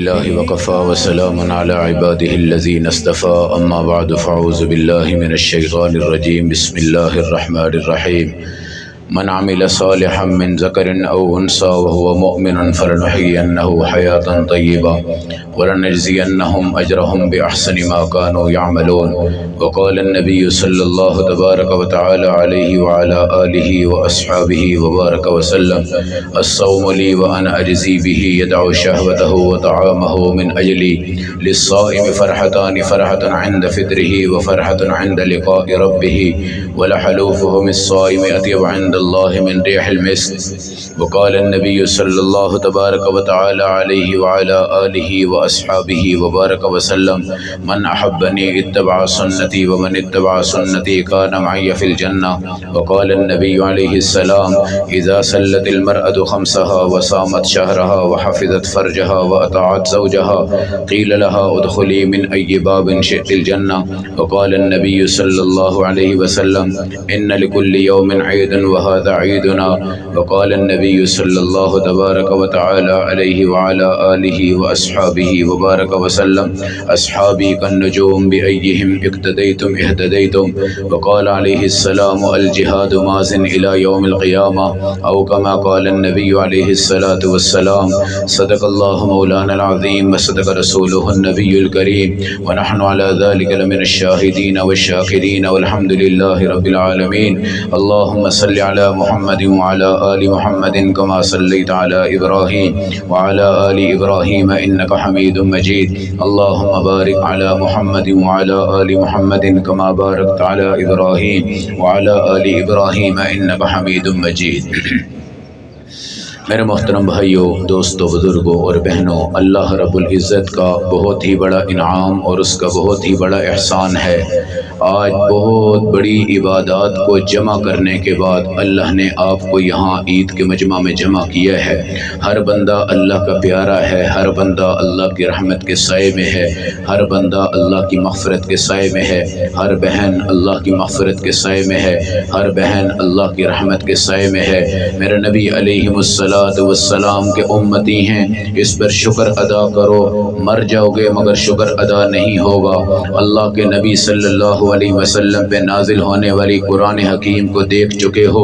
لله وكفى وسلام على عباده الذين اصطفى أما بعد فأعوذ بالله من الشيطان الرجيم بسم الله الرحمن الرحيم من عمل صالحا من ذكر أو أنثى وهو مؤمن فلنحيينه حياة طيبة ولنجزينهم أجرهم بأحسن ما كانوا يعملون. وقال النبي صلى الله تبارك وتعالى عليه وعلى آله وأصحابه وبارك وسلم الصوم لي وأنا أجزي به يدع شهوته وطعامه من أجلي للصائم فرحتان فرحة عند فطره وفرحة عند لقاء ربه ولحلوفهم الصائم أطيب عند الله من ريح المسك. وقال النبي صلى الله تبارك وتعالى عليه وعلى آله وأصحابه وبارك وسلم من أحبني اتبع سنتي ومن اتبع سنتي كان معي في الجنة. وقال النبي عليه السلام إذا سلت المرأة خمسها وصامت شهرها وحفظت فرجها وأطاعت زوجها قيل لها ادخلي من أي باب شئت الجنة. وقال النبي صلى الله عليه وسلم إن لكل يوم عيد وهذا عيدنا. وقال النبي صلى الله تبارك وتعالى عليه وعلى آله وأصحابه وبارك وسلم أصحابي كالنجوم بأيهم اقتديتم اهتديتم. وقال عليه السلام الجهاد ماز إلى يوم القيامة أو كما قال النبي عليه الصلاة والسلام. صدق الله مولانا العظيم وصدق رسوله النبي الكريم ونحن على ذلك لمن الشاهدين والشاكرين والحمد لله رب العالمين. اللهم صل على محمد وعلى آل محمد كما صليت على إبراهيم وعلى آل إبراهيم إنك حميد مجيد. اللهم بارك على محمد وعلى آل محمد كما باركت على إبراهيم وعلى آل إبراهيم إنك حميد مجيد. میرے محترم بھائیوں، دوستوں، بزرگوں اور بہنوں، اللہ رب العزت کا بہت ہی بڑا انعام اور اس کا بہت ہی بڑا احسان ہے. آج بہت بڑی عبادات کو جمع کرنے کے بعد اللہ نے آپ کو یہاں عید کے مجمع میں جمع کیا ہے. ہر بندہ اللہ کا پیارا ہے، ہر بندہ اللہ کی رحمت کے سائے میں ہے، ہر بندہ اللہ کی مغفرت کے سائے میں ہے، ہر بہن اللہ کی مغفرت کے سائے میں ہے، ہر بہن اللہ کی رحمت کے سائے میں ہے. میرے نبی علیہ والسلام کے امتی ہیں، اس پر شکر ادا کرو. مر جاؤ گے مگر شکر ادا نہیں ہوگا. اللہ کے نبی صلی اللہ علیہ وسلم پہ نازل ہونے والی قرآن حکیم کو دیکھ چکے ہو،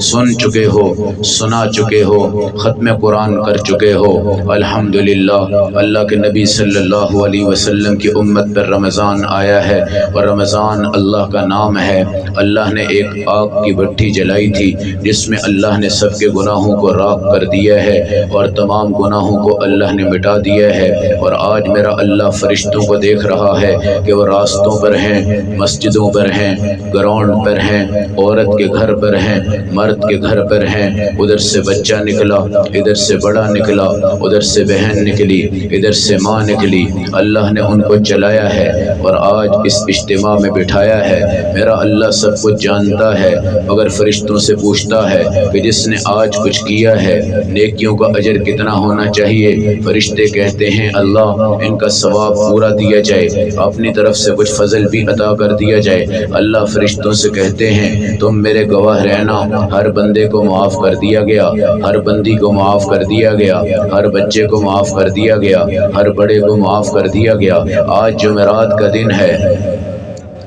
سن چکے ہو، سنا چکے ہو، ختم قرآن کر چکے ہو. الحمدللہ اللہ کے نبی صلی اللہ علیہ وسلم کی امت پر رمضان آیا ہے اور رمضان اللہ کا نام ہے. اللہ نے ایک آگ کی بھٹی جلائی تھی جس میں اللہ نے سب کے گناہوں کو راکھ کر دیا ہے اور تمام گناہوں کو اللہ نے مٹا دیا ہے. اور آج میرا اللہ فرشتوں کو دیکھ رہا ہے کہ وہ راستوں پر ہیں، مسجدوں پر ہیں، گراؤنڈ پر ہیں، عورت کے گھر پر ہیں، مرد کے گھر پر ہیں. ادھر سے بچہ نکلا، ادھر سے بڑا نکلا، ادھر سے بہن نکلی، ادھر سے ماں نکلی. اللہ نے ان کو چلایا ہے اور آج اس اجتماع میں بٹھایا ہے. میرا اللہ سب کچھ جانتا ہے مگر فرشتوں سے پوچھتا ہے کہ جس نے آج کچھ کیا ہے نیکیوں کا اجر کتنا ہونا چاہیے. فرشتے کہتے ہیں اللہ ان کا ثواب پورا دیا جائے، اپنی طرف سے کچھ فضل بھی عطا کر دیا جائے. اللہ فرشتوں سے کہتے ہیں تم میرے گواہ رہنا، ہر بندے کو معاف کر دیا گیا، ہر بندی کو معاف کر دیا گیا، ہر بچے کو معاف کر دیا گیا، ہر بڑے کو معاف کر دیا گیا. آج جمعرات کا دن ہے،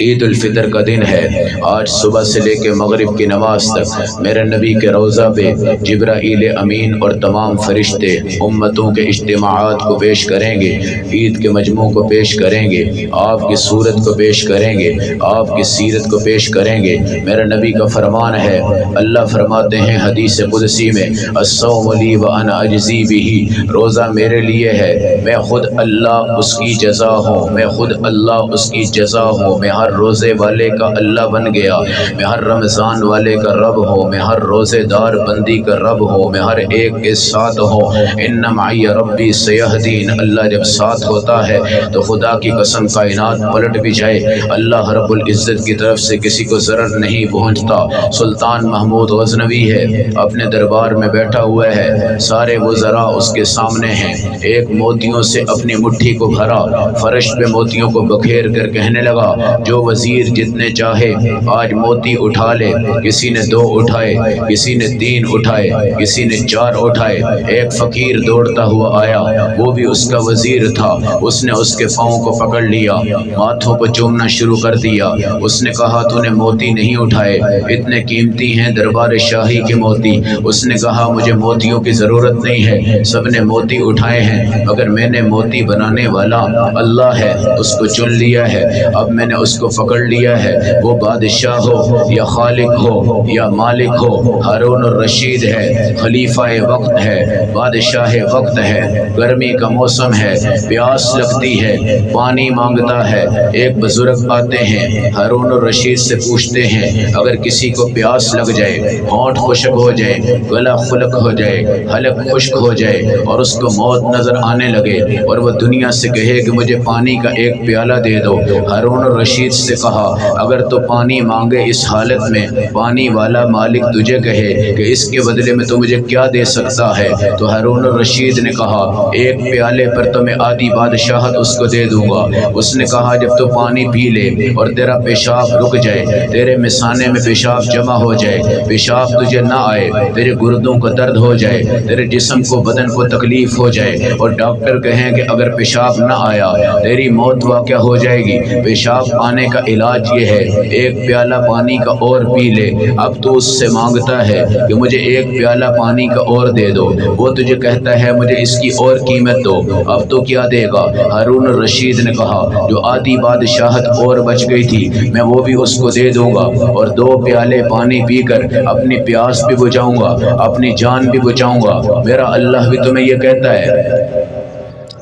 عید الفطر کا دن ہے. آج صبح سے لے کے مغرب کی نماز تک میرے نبی کے روضہ پہ جبرائیل امین اور تمام فرشتے امتوں کے اجتماعات کو پیش کریں گے، عید کے مجموع کو پیش کریں گے، آپ کی صورت کو پیش کریں گے، آپ کی سیرت کو پیش کریں گے. میرے نبی کا فرمان ہے، اللہ فرماتے ہیں حدیث قدسی میں الصوم لی وانا اجزی بہ، روزہ میرے لیے ہے، میں خود اللہ اس کی جزا ہوں، میں خود اللہ اس کی جزا ہوں. میں ہر روزے والے کا اللہ بن گیا، میں ہر رمضان والے کا رب ہوں، میں ہر روزے دار بندی کا رب ہوں، میں ہر ایک کے ساتھ ہوں. ان معی ربی سیہدین، اللہ جب ساتھ ہوتا ہے تو خدا کی قسم کائنات پلٹ بھی جائے. اللہ رب العزت کی طرف سے کسی کو ضرر نہیں پہنچتا. سلطان محمود غزنوی ہے، اپنے دربار میں بیٹھا ہوا ہے، سارے وزراء اس کے سامنے ہیں. ایک موتیوں سے اپنی مٹھی کو بھرا، فرش پہ موتیوں کو بکھیر کر کہنے لگا جو جو وزیر جتنے چاہے آج موتی اٹھا لے۔ کسی نے 2 اٹھائے، کسی نے 3 اٹھائے، کسی نے 4 اٹھائے۔ ایک فقیر دوڑتا ہوا آیا، وہ بھی اس کا وزیر تھا۔ اس نے اس کے پاؤں کو پکڑ لیا، ہاتھوں کو چومنا شروع کر دیا۔ اس نے کہا تو نے موتی نہیں اٹھائے، اتنے قیمتی ہیں دربار شاہی کے موتی۔ اس نے کہا مجھے موتیوں کی ضرورت نہیں ہے، سب نے موتی اٹھائے ہیں، مگر میں نے موتی بنانے والا اللہ ہے اس کو چن لیا ہے۔ اب میں نے اس کو پکڑ لیا ہے، وہ بادشاہ ہو یا خالق ہو یا مالک ہو، ہارون الرشید ہے، خلیفہ وقت ہے، بادشاہ وقت ہے۔ گرمی کا موسم ہے، پیاس لگتی ہے، پانی مانگتا ہے۔ ایک بزرگ آتے ہیں، ہارون الرشید سے پوچھتے ہیں اگر کسی کو پیاس لگ جائے، ہونٹ خشک ہو جائے، گلا خلق ہو جائے، حلق خشک ہو جائے اور اس کو موت نظر آنے لگے اور وہ دنیا سے کہے کہ مجھے پانی کا ایک پیالہ دے دو، ہارون الرشید سے کہا اگر تو پانی مانگے اس حالت میں، پانی والا مالک تجھے کہے کہ اس کے بدلے میں تو مجھے کیا دے سکتا ہے، تو ہارون الرشید نے کہا ایک پیالے پر تو میں آدھی بادشاہت اس کو دے دوں گا۔ اس نے کہا جب تو پانی پی لے اور تیرا پیشاب رک جائے، تیرے مثانے میں پیشاب جمع ہو جائے، پیشاب تجھے نہ آئے، تیرے گردوں کو درد ہو جائے، تیرے جسم کو بدن کو تکلیف ہو جائے اور ڈاکٹر کہیں کہ اگر پیشاب نہ آیا تیری موت واقع ہو جائے گی، پیشاب آنے کا علاج یہ ہے ایک پیالہ پانی کا اور پی لے۔ اب تو اس سے مانگتا ہے کہ مجھے ایک پیالہ پانی کا اور دے دو، وہ تجھے کہتا ہے مجھے اس کی اور قیمت دو، اب تو کیا دے گا؟ ہارون الرشید نے کہا جو آدھی بادشاہت اور بچ گئی تھی میں وہ بھی اس کو دے دوں گا اور 2 پیالے پانی پی کر اپنی پیاس بھی بجھاؤں گا، اپنی جان بھی بچاؤں گا۔ میرا اللہ بھی تمہیں یہ کہتا ہے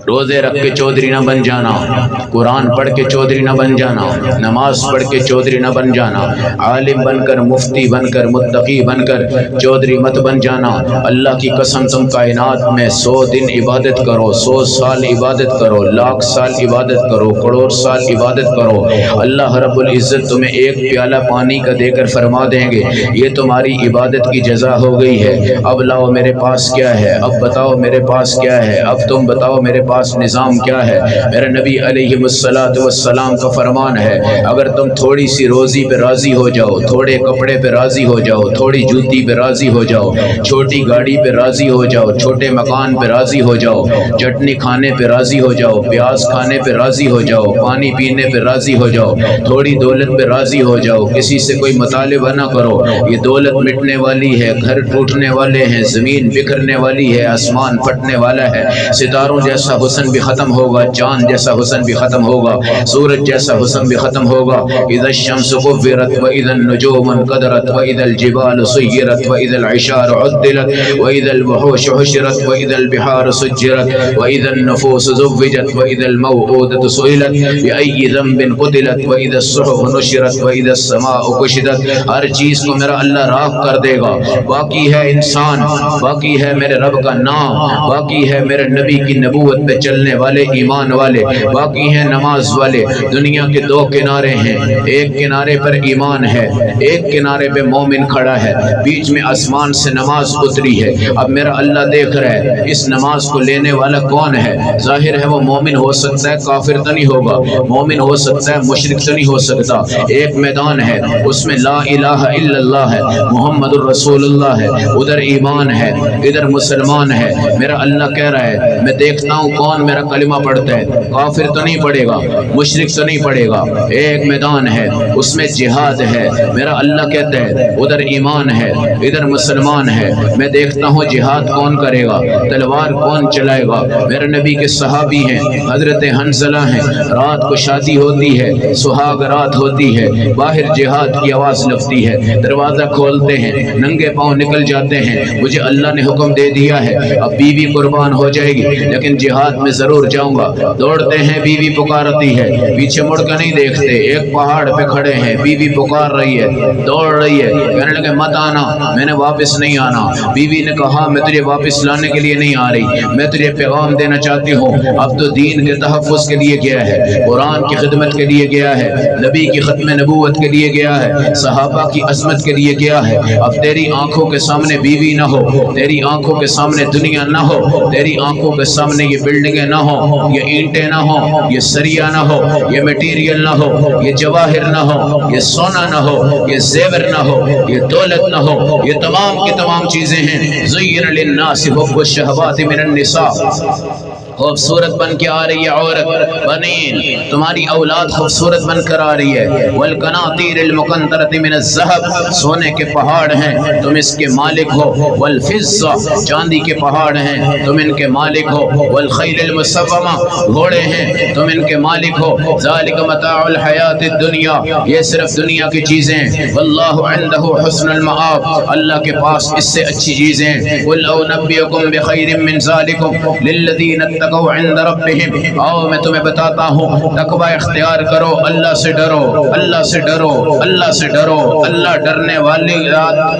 روزے رکھ کے چودھری نہ بن جانا، قرآن پڑھ کے چودھری نہ بن جانا، نماز پڑھ کے چودھری نہ بن جانا، عالم بن کر، مفتی بن کر، متقی بن کر چودھری مت بن جانا۔ اللہ کی قسم تم کائنات میں 100 دن عبادت کرو، 100 سال عبادت کرو، 1,00,000 سال عبادت کرو، کروڑ سال عبادت کرو، اللہ رب العزت تمہیں ایک پیالہ پانی کا دے کر فرما دیں گے یہ تمہاری عبادت کی جزا ہو گئی ہے۔ اب لاؤ میرے پاس کیا ہے، اب بتاؤ میرے پاس کیا ہے، اب تم بتاؤ میرے پاس نظام کیا ہے۔ میرے نبی علیہ السلام کا فرمان ہے اگر تم تھوڑی سی روزی پہ راضی ہو جاؤ، تھوڑے کپڑے پہ راضی ہو جاؤ، تھوڑی جوتی پہ راضی ہو جاؤ، چھوٹی گاڑی پہ راضی ہو جاؤ، چھوٹے مکان پہ راضی ہو جاؤ، چٹنی کھانے پہ راضی ہو جاؤ، پیاز کھانے پہ راضی ہو جاؤ، پانی پینے پہ راضی ہو جاؤ، تھوڑی دولت پہ راضی ہو جاؤ، کسی سے کوئی مطالبہ نہ کرو، یہ دولت مٹنے والی ہے، گھر ٹوٹنے والے ہیں، زمین بکھرنے والی ہے، آسمان پھٹنے والا ہے، ستاروں جیسا حسن بھی ختم ہوگا، چاند جیسا حسن بھی ختم ہوگا، سورج جیسا حسن بھی ختم ہوگا۔ اذا الشمس كورت واذا النجوم انقدرت واذا الجبال سيرت واذا العشار عدلت واذا الوحوش حشرت واذا البحار سجرت واذا النفوس زوجت واذا الموءودة سئلت بأي ذنب قتلت واذا الصحف نشرت واذا السماء كشطت۔ ہر چیز کو میرا اللہ راکھ کر دے گا، باقی ہے انسان، باقی ہے میرے رب کا نام، باقی ہے میرے نبی کی نبوت پہ چلنے والے ایمان والے، باقی ہیں نماز والے۔ دنیا کے 2 کنارے ہیں، ایک کنارے پر ایمان ہے، ایک کنارے پہ مومن کھڑا ہے، بیچ میں آسمان سے نماز اتری ہے۔ اب میرا اللہ دیکھ رہا ہے اس نماز کو لینے والا کون ہے، ظاہر ہے وہ مومن ہو سکتا ہے، کافر تو نہیں ہوگا، مومن ہو سکتا ہے، مشرک تو نہیں ہو سکتا۔ ایک میدان ہے اس میں لا الہ الا اللہ ہے، محمد الرسول اللہ ہے، ادھر ایمان ہے، ادھر مسلمان ہے۔ میرا اللہ کہہ رہا ہے میں دیکھتا ہوں کون میرا کلمہ پڑھتا ہے، کافر تو نہیں پڑھے گا، مشرک تو نہیں پڑھے گا۔ ایک میدان ہے اس میں جہاد ہے، میرا اللہ کہتا ہے ادھر ایمان ہے، ادھر مسلمان ہے، میں دیکھتا ہوں جہاد کون کرے گا، تلوار کون چلائے گا۔ میرے نبی کے صحابی ہیں، حضرت حنظلہ ہیں، رات کو شادی ہوتی ہے، سہاگ رات ہوتی ہے، باہر جہاد کی آواز لگتی ہے، دروازہ کھولتے ہیں، ننگے پاؤں نکل جاتے ہیں، مجھے اللہ نے حکم دے دیا ہے اب بیوی قربان ہو جائے گی لیکن جہاد میں ضرور جاؤں گا۔ دوڑتے ہیں، بیوی پکارتی ہے، پیچھے مڑ کر نہیں دیکھتے، ایک پہاڑ پہ کھڑے ہیں، بیوی پکار رہی ہے، دوڑ رہی ہے، کہنے لگے مت آنا، میں نے واپس نہیں آنا۔ بیوی نے کہا میں تجھے واپس لانے کے لیے نہیں آ رہی، میں تجھے پیغام دینا چاہتی ہوں، اب تو دین کے تحفظ کے لیے گیا ہے، قرآن کی خدمت کے لیے گیا ہے، نبی کی ختم نبوت کے لیے گیا ہے، صحابہ کی عظمت کے لیے گیا ہے۔ اب تیری آنکھوں کے سامنے بیوی نہ ہو، تیری آنکھوں کے سامنے دنیا نہ ہو، تیری آنکھوں کے سامنے یہ بلڈنگ بلڈنگیں نہ ہو، یہ اینٹیں نہ ہو، یہ سریا نہ ہو، یہ میٹیریل نہ ہو، یہ جواہر نہ ہو، یہ سونا نہ ہو، یہ زیور نہ ہو، یہ دولت نہ ہو، یہ تمام کی تمام چیزیں ہیں۔ زین للناس حب الشہوات من النساء، خوبصورت بن کے آ رہی ہے عورت، بنین تمہاری اولاد خوبصورت بن کر آ رہی ہے۔ والقناطیر المقنطرۃ من الذھب، سونے کے پہاڑ ہیں تم اس کے مالک ہو۔ والفضہ، چاندی کے پہاڑ ہیں تم ان کے مالک ہو۔ والخیل المسومہ، گھوڑے ہیں تم ان کے مالک ہو۔ ذالک متاع الحیات الدنیا، یہ صرف دنیا کی چیزیں۔ واللہ عندہ حسن المآب، اللہ کے پاس اس سے اچھی چیزیں۔ قل انبئکم بخیر من ذالکم للذین اتقوا عند ربہم، آؤ میں تمہیں بتاتا ہوں تقوی اختیار کرو، اللہ سے ڈرو، اللہ سے ڈرو، اللہ سے ڈرو۔ اللہ ڈرنے والے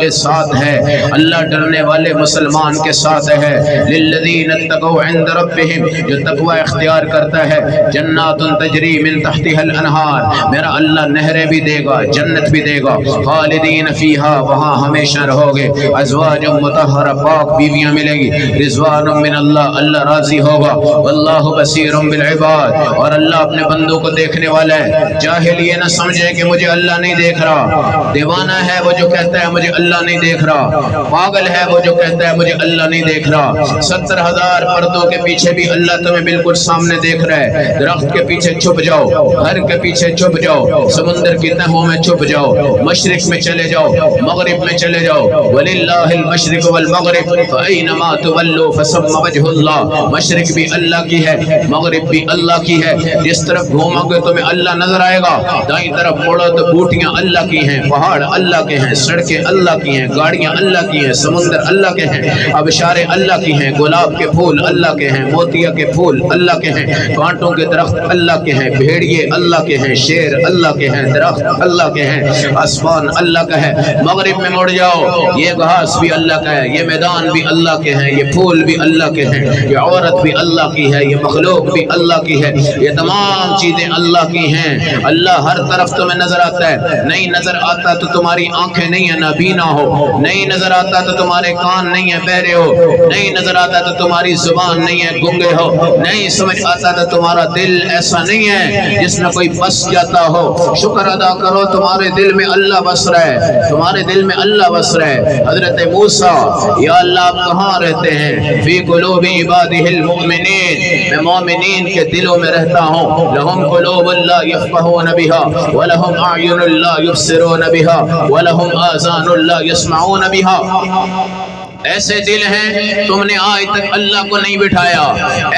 کے ساتھ ہے، اللہ ڈرنے والے مسلمان کے ساتھ ہے۔ للذین اتقوا عند ربہم، جو تقوی اختیار کرتا ہے، جنات تجری من تحتها الانہار، میرا اللہ نہریں بھی دے گا، جنت بھی دے گا۔ خالدین فیہا، وہاں ہمیشہ رہو گے۔ ازواج مطہرہ، پاک بیویاں ملیں گی۔ رضوان من اللہ، اللہ راضی ہوگا۔ واللہ بصیر بالعباد، اور اللہ اپنے بندوں کو دیکھنے والا ہے۔ جاہل یہ نہ سمجھے کہ مجھے اللہ نہیں دیکھ رہا، دیوانہ ہے وہ جو کہتا ہے مجھے اللہ نہیں دیکھ رہا، پاگل ہے وہ جو کہتا ہے مجھے اللہ نہیں دیکھ رہا۔ 70,000 پردوں کے پیچھے بھی اللہ تمہیں بالکل سامنے دیکھ رہا ہے۔ درخت کے پیچھے چھپ جاؤ، گھر کے پیچھے چھپ جاؤ، سمندر کی تہوں میں چھپ جاؤ، مشرق میں چلے جاؤ، مغرب میں چلے جاؤ۔ وَلِلَّهِ الْمَشْرِقُ وَالْمَغْرِبُ فَأَيْنَمَا تُوَلُّوا فَثَمَّ وَجْهُ اللَّهِ، مشرق بھی اللہ کی ہے، مغرب بھی اللہ کی ہے۔ جس طرف گھومو گے تمہیں اللہ نظر آئے گا، دائیں طرف مڑو تو بوٹیاں اللہ کی ہیں، پہاڑ اللہ کے ہیں، سڑکیں اللہ کی ہیں، گاڑیاں اللہ کی ہیں، سمندر اللہ کے ہیں، ابشاریں اللہ کی ہیں، گلاب کے پھول اللہ کے ہیں، موتیا کے پھول اللہ کے ہیں، کانٹوں کے درخت اللہ کے ہیں، بھیڑیے اللہ کے ہیں، شیر اللہ کے ہیں، درخت اللہ کے ہیں، آسمان اللہ کا ہے۔ مغرب میں مڑ جاؤ، یہ گھاس بھی اللہ کا ہے، یہ میدان بھی اللہ کے ہیں، یہ پھول بھی اللہ کے ہیں، یہ عورت بھی اللہ کی ہے، یہ مخلوق بھی اللہ کی ہے، یہ تمام چیزیں اللہ کی ہیں۔ اللہ ہر طرف تمہیں نظر آتا ہے، نہیں نظر آتا تو تمہاری آنکھیں نہیں ہیں نابینا ہو، نہیں نظر آتا تو تمہارے کان نہیں ہیں بہرے ہو، نہیں نظر آتا تو تمہاری زبان نہیں ہے گنگے ہو، نہیں سمجھ آتا تو تمہارا دل ایسا نہیں ہے جس میں کوئی بس جاتا ہو۔ شکر ادا کرو تمہارے دل میں اللہ بس رہا ہے، تمہارے دل میں اللہ بس رہا ہے۔ حضرت موسیٰ، یا اللہ آپ کہاں رہتے ہیں؟ فی قلوب عبادہ المؤمنین، میں مومنین کے دلوں میں رہتا ہوں۔ لہم قلوب لا یفقہون بها ولہم اعین لا یبصرون بها ولہم آذان لا یسمعون بها۔ ایسے دل ہیں تم نے آج تک اللہ کو نہیں بٹھایا،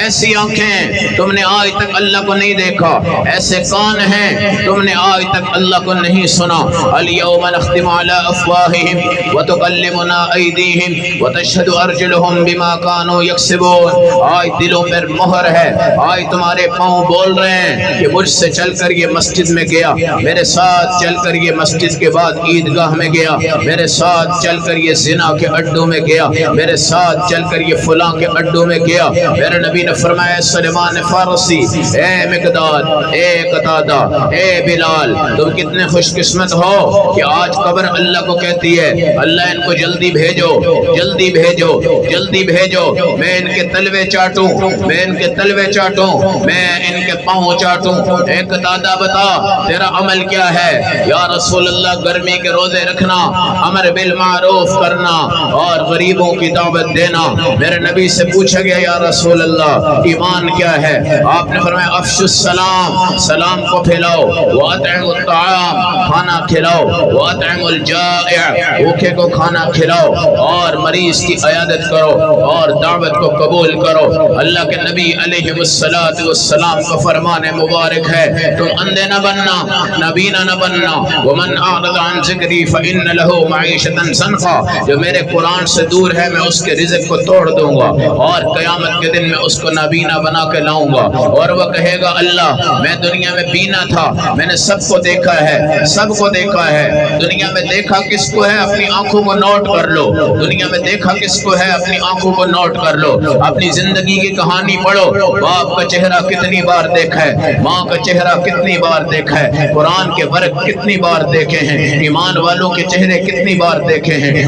ایسی آنکھیں تم نے آج تک اللہ کو نہیں دیکھا، ایسے کان ہیں تم نے آج تک اللہ کو نہیں سنا۔ الیوم نختم علی افواہہم وتکلمنا ایدیہم وتشہد ارجلہم بما کانوا یکسبون، آج دلوں پر مہر ہے، آج تمہارے پاؤں بول رہے ہیں کہ مجھ سے چل کر یہ مسجد میں گیا، میرے ساتھ چل کر یہ مسجد کے بعد عیدگاہ میں گیا، میرے ساتھ چل کر یہ زنا کے اڈوں میں گیا، میرے ساتھ چل کر یہ فلاں کے اڈوں میں گیا۔ میرے نبی نے فرمایا سلمان فارسی، اے مقداد، اے قتادہ، اے بلال، تم کتنے خوش قسمت ہو کہ آج قبر اللہ کو کہتی ہے اللہ ان کو جلدی بھیجو، جلدی بھیجو، جلدی بھیجو، میں ان کے تلوے چاٹوں، میں ان کے تلوے چاٹوں، میں ان کے پاؤں چاٹوں۔ اے قتادہ بتا تیرا عمل کیا ہے؟ یا رسول اللہ گرمی کے روزے رکھنا، امر بالمعروف کرنا اور غریبوں کی دعوت دینا۔ میرے نبی سے پوچھا گیا یا رسول اللہ ایمان کیا ہے؟ آپ نے فرمایا افشوا السلام، سلام کو پھیلاؤ، واطعموا الطعام، کھانا کھلاؤ، واطعموا الجائع، بھوکے کو کھانا کھلاؤ، اور مریض کی عیادت کرو اور دعوت کو قبول کرو۔ اللہ کے نبی علیہ السلام کا فرمان مبارک ہے تم اندھے نہ بننا، نابینا نہ بننا۔ ومن اعرض عن ذکری فإن له معیشۃ ضنکا، جو میرے قرآن سے دور ہے میں اس کے رزق کو توڑ دوں گا اور قیامت کے دن میں اس کو نابینا بنا کے لاؤں گا، اور وہ کہے گا اللہ میں دنیا میں بینا تھا، میں نے سب کو دیکھا ہے، سب کو دیکھا ہے۔ دنیا میں دیکھا کس کو ہے؟ اپنی آنکھوں کو نوٹ کر لو، دنیا میں دیکھا کس کو ہے؟ اپنی آنکھوں کو نوٹ کر لو، اپنی زندگی کی کہانی پڑھو، باپ کا چہرہ کتنی بار دیکھا ہے، ماں کا چہرہ کتنی بار دیکھا ہے، قرآن کے ورق کتنی بار دیکھے ہیں، ایمان والوں کے چہرے کتنی بار دیکھے ہیں،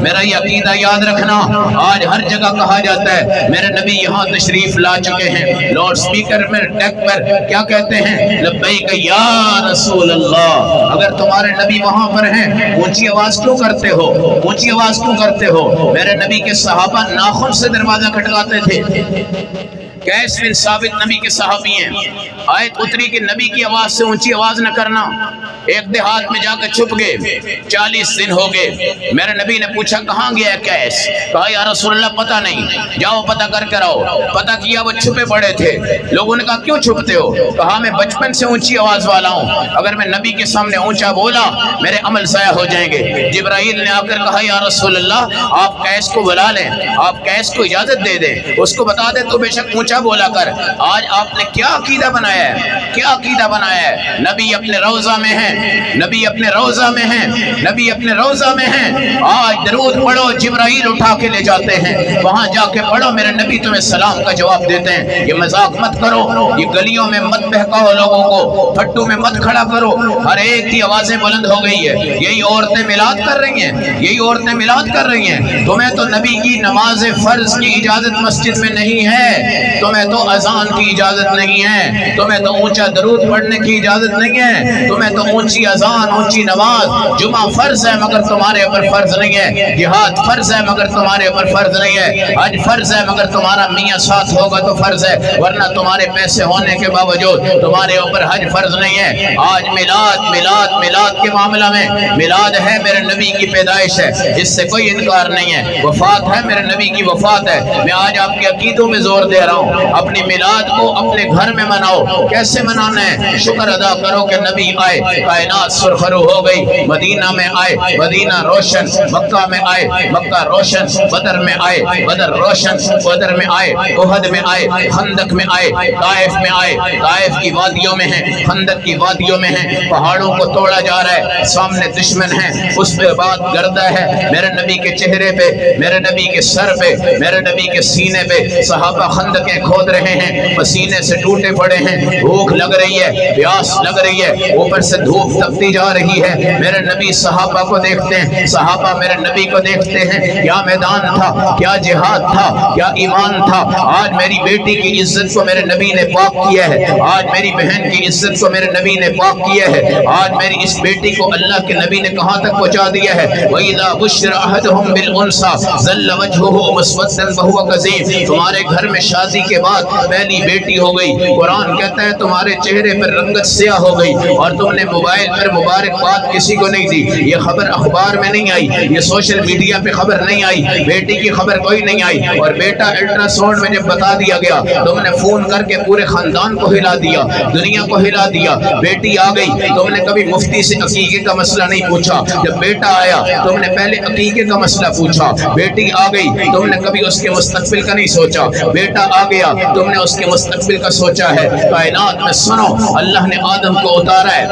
میرا یہ عقیدہ یاد رکھنا۔ آج ہر جگہ کہا جاتا ہے میرے نبی یہاں تشریف لا چکے ہیں، لاؤڈ سپیکر میں ڈیک پر کیا کہتے ہیں؟ لبیک یا رسول اللہ۔ اگر تمہارے نبی وہاں پر ہیں، اونچی آواز کیوں کرتے ہو؟ اونچی آواز کیوں کرتے ہو؟ میرے نبی کے صحابہ ناخن سے دروازہ کھٹکاتے تھے۔ قیس بن ثابت نبی کے صحابی ہیں، آیت اتری کہ نبی کی آواز سے اونچی آواز نہ کرنا۔ ایک دیہات میں جا کر چھپ گئے، 40 دن ہو گئے۔ میرے نبی نے پوچھا کہاں گیا قیس؟ کہا یا رسول اللہ پتہ نہیں، جاؤ پتہ کر کے آؤ۔ پتہ کیا وہ چھپے پڑے تھے۔ لوگوں نے کہا کیوں چھپتے ہو؟ کہا میں بچپن سے اونچی آواز والا ہوں، اگر میں نبی کے سامنے اونچا بولا میرے عمل ضائع ہو جائیں گے۔ جبرائیل نے آ کر کہا یا رسول اللہ آپ قیس کو بلا لیں، آپ قیس کو اجازت دے دیں، اس کو بتا دیں تو بے شک اونچا بولا کر۔ آج آپ نے کیا عقیدہ بنایا ہے؟ کیا عقیدہ بنایا ہے؟ نبی اپنے روضہ میں ہیں، نبی اپنے روضہ میں ہیں، نبی اپنے روضہ میں ہیں۔ آج درود پڑھو، جبرائیل اٹھا کے لے جاتے ہیں، وہاں جا کے پڑھو، میرے نبی تمہیں سلام کا جواب دیتے ہیں۔ یہ مذاق مت کرو، یہ گلیوں میں مت بہکاؤ لوگوں کو، پھٹو میں مت کھڑا کرو۔ ہر ایک کی آوازیں بلند ہو گئی ہے، یہی عورتیں میلاد کر رہی ہیں، یہی عورتیں میلاد کر رہی ہیں۔ تمہیں تو نبی کی نماز فرض کی اجازت مسجد میں نہیں ہے، تمہیں تو اذان کی اجازت نہیں ہے، تمہیں تو اونچا درود پڑھنے کی اجازت نہیں ہے، تمہیں تو اونچی اذان، اونچی نماز، جمعہ فرض ہے مگر تمہارے اوپر فرض نہیں ہے، جہاد فرض ہے مگر تمہارے اوپر فرض نہیں ہے، حج فرض ہے مگر تمہارا میاں ساتھ ہوگا تو فرض ہے، ورنہ تمہارے پیسے ہونے کے باوجود تمہارے اوپر حج فرض نہیں ہے۔ آج میلاد کے معاملہ میں میلاد ہے، میرے نبی کی پیدائش ہے، اس سے کوئی انکار نہیں ہے۔ وفات ہے، میرے نبی کی وفات ہے۔ میں آج آپ کے عقیدوں میں زور دے رہا ہوں، اپنی میلاد کو اپنے گھر میں مناؤ۔ کیسے منانا ہے؟ شکر ادا کرو کہ نبی آئے، کائنات سرخرو ہو گئی، مدینہ میں آئے، مدینہ روشن، مکہ میں آئے، مکہ روشن، بدر میں آئے، بدر روشن، بدر میں آئے، احد میں آئے، خندق میں آئے، طائف میں آئے، طائف کی وادیوں میں ہیں، خندق کی وادیوں میں ہیں، پہاڑوں کو توڑا جا رہا ہے، سامنے دشمن ہیں، اس پہ بات گردہ ہے۔ میرے نبی کے چہرے پہ، میرے نبی کے سر پہ، میرے نبی کے سینے پہ صحابہ خندقیں کھود رہے ہیں، پسینے سے ٹوٹے پڑے ہیں، بھوک لگ رہی ہے، پیاس لگ رہی ہے، اوپر سے دھوپ تپتی جا رہی ہے۔ میرے نبی صحابہ کو دیکھتے ہیں، صحابہ میرے نبی کو دیکھتے ہیں، کیا میدان تھا، کیا جہاد تھا، کیا ایمان تھا۔ آج میری بیٹی کی عزت کو میرے نبی نے پاک کیا ہے، آج میری بہن کی عزت کو میرے نبی نے پاک کیا ہے، آج میری اس بیٹی کو اللہ کے نبی نے کہاں تک پہنچا دیا ہے۔ وَإِذَا بُشِّرَ أَحَدُهُم بِالْأُنثىٰ ظَلَّ وَجْهُهُ مُسْوَدًّا وَهُوَ كَظِيمٌ۔ تمہارے گھر میں شادی کے بعد پہلی بیٹی ہو گئی، قرآن کہتا ہے تمہارے چہرے پر رنگت سیاہ ہو گئی، اور تم نے موبائل پر مبارکباد کسی کو نہیں دی۔ یہ خبر اخبار میں نہیں آئی، یہ سوشل میڈیا پہ خبر نہیں آئی، بیٹی کی خبر کوئی نہیں آئی، اور بیٹا الٹرا ساؤنڈ میں جب بتا دیا گیا تم نے فون کر کے پورے خاندان کو ہلا دیا، دنیا کو ہلا دیا۔ بیٹی آ گئی، تم نے کبھی مفتی سے عقیقے کا مسئلہ نہیں پوچھا، جب بیٹا آیا تم نے پہلے عقیقے کا مسئلہ پوچھا۔ بیٹی آ گئی، تم نے کبھی اس کے مستقبل کا نہیں سوچا، بیٹا آ گیا تم نے اس کے مستقبل کا سوچا ہے۔ کائنات میں سنو، اللہ نے آدم کو اتارا ہے،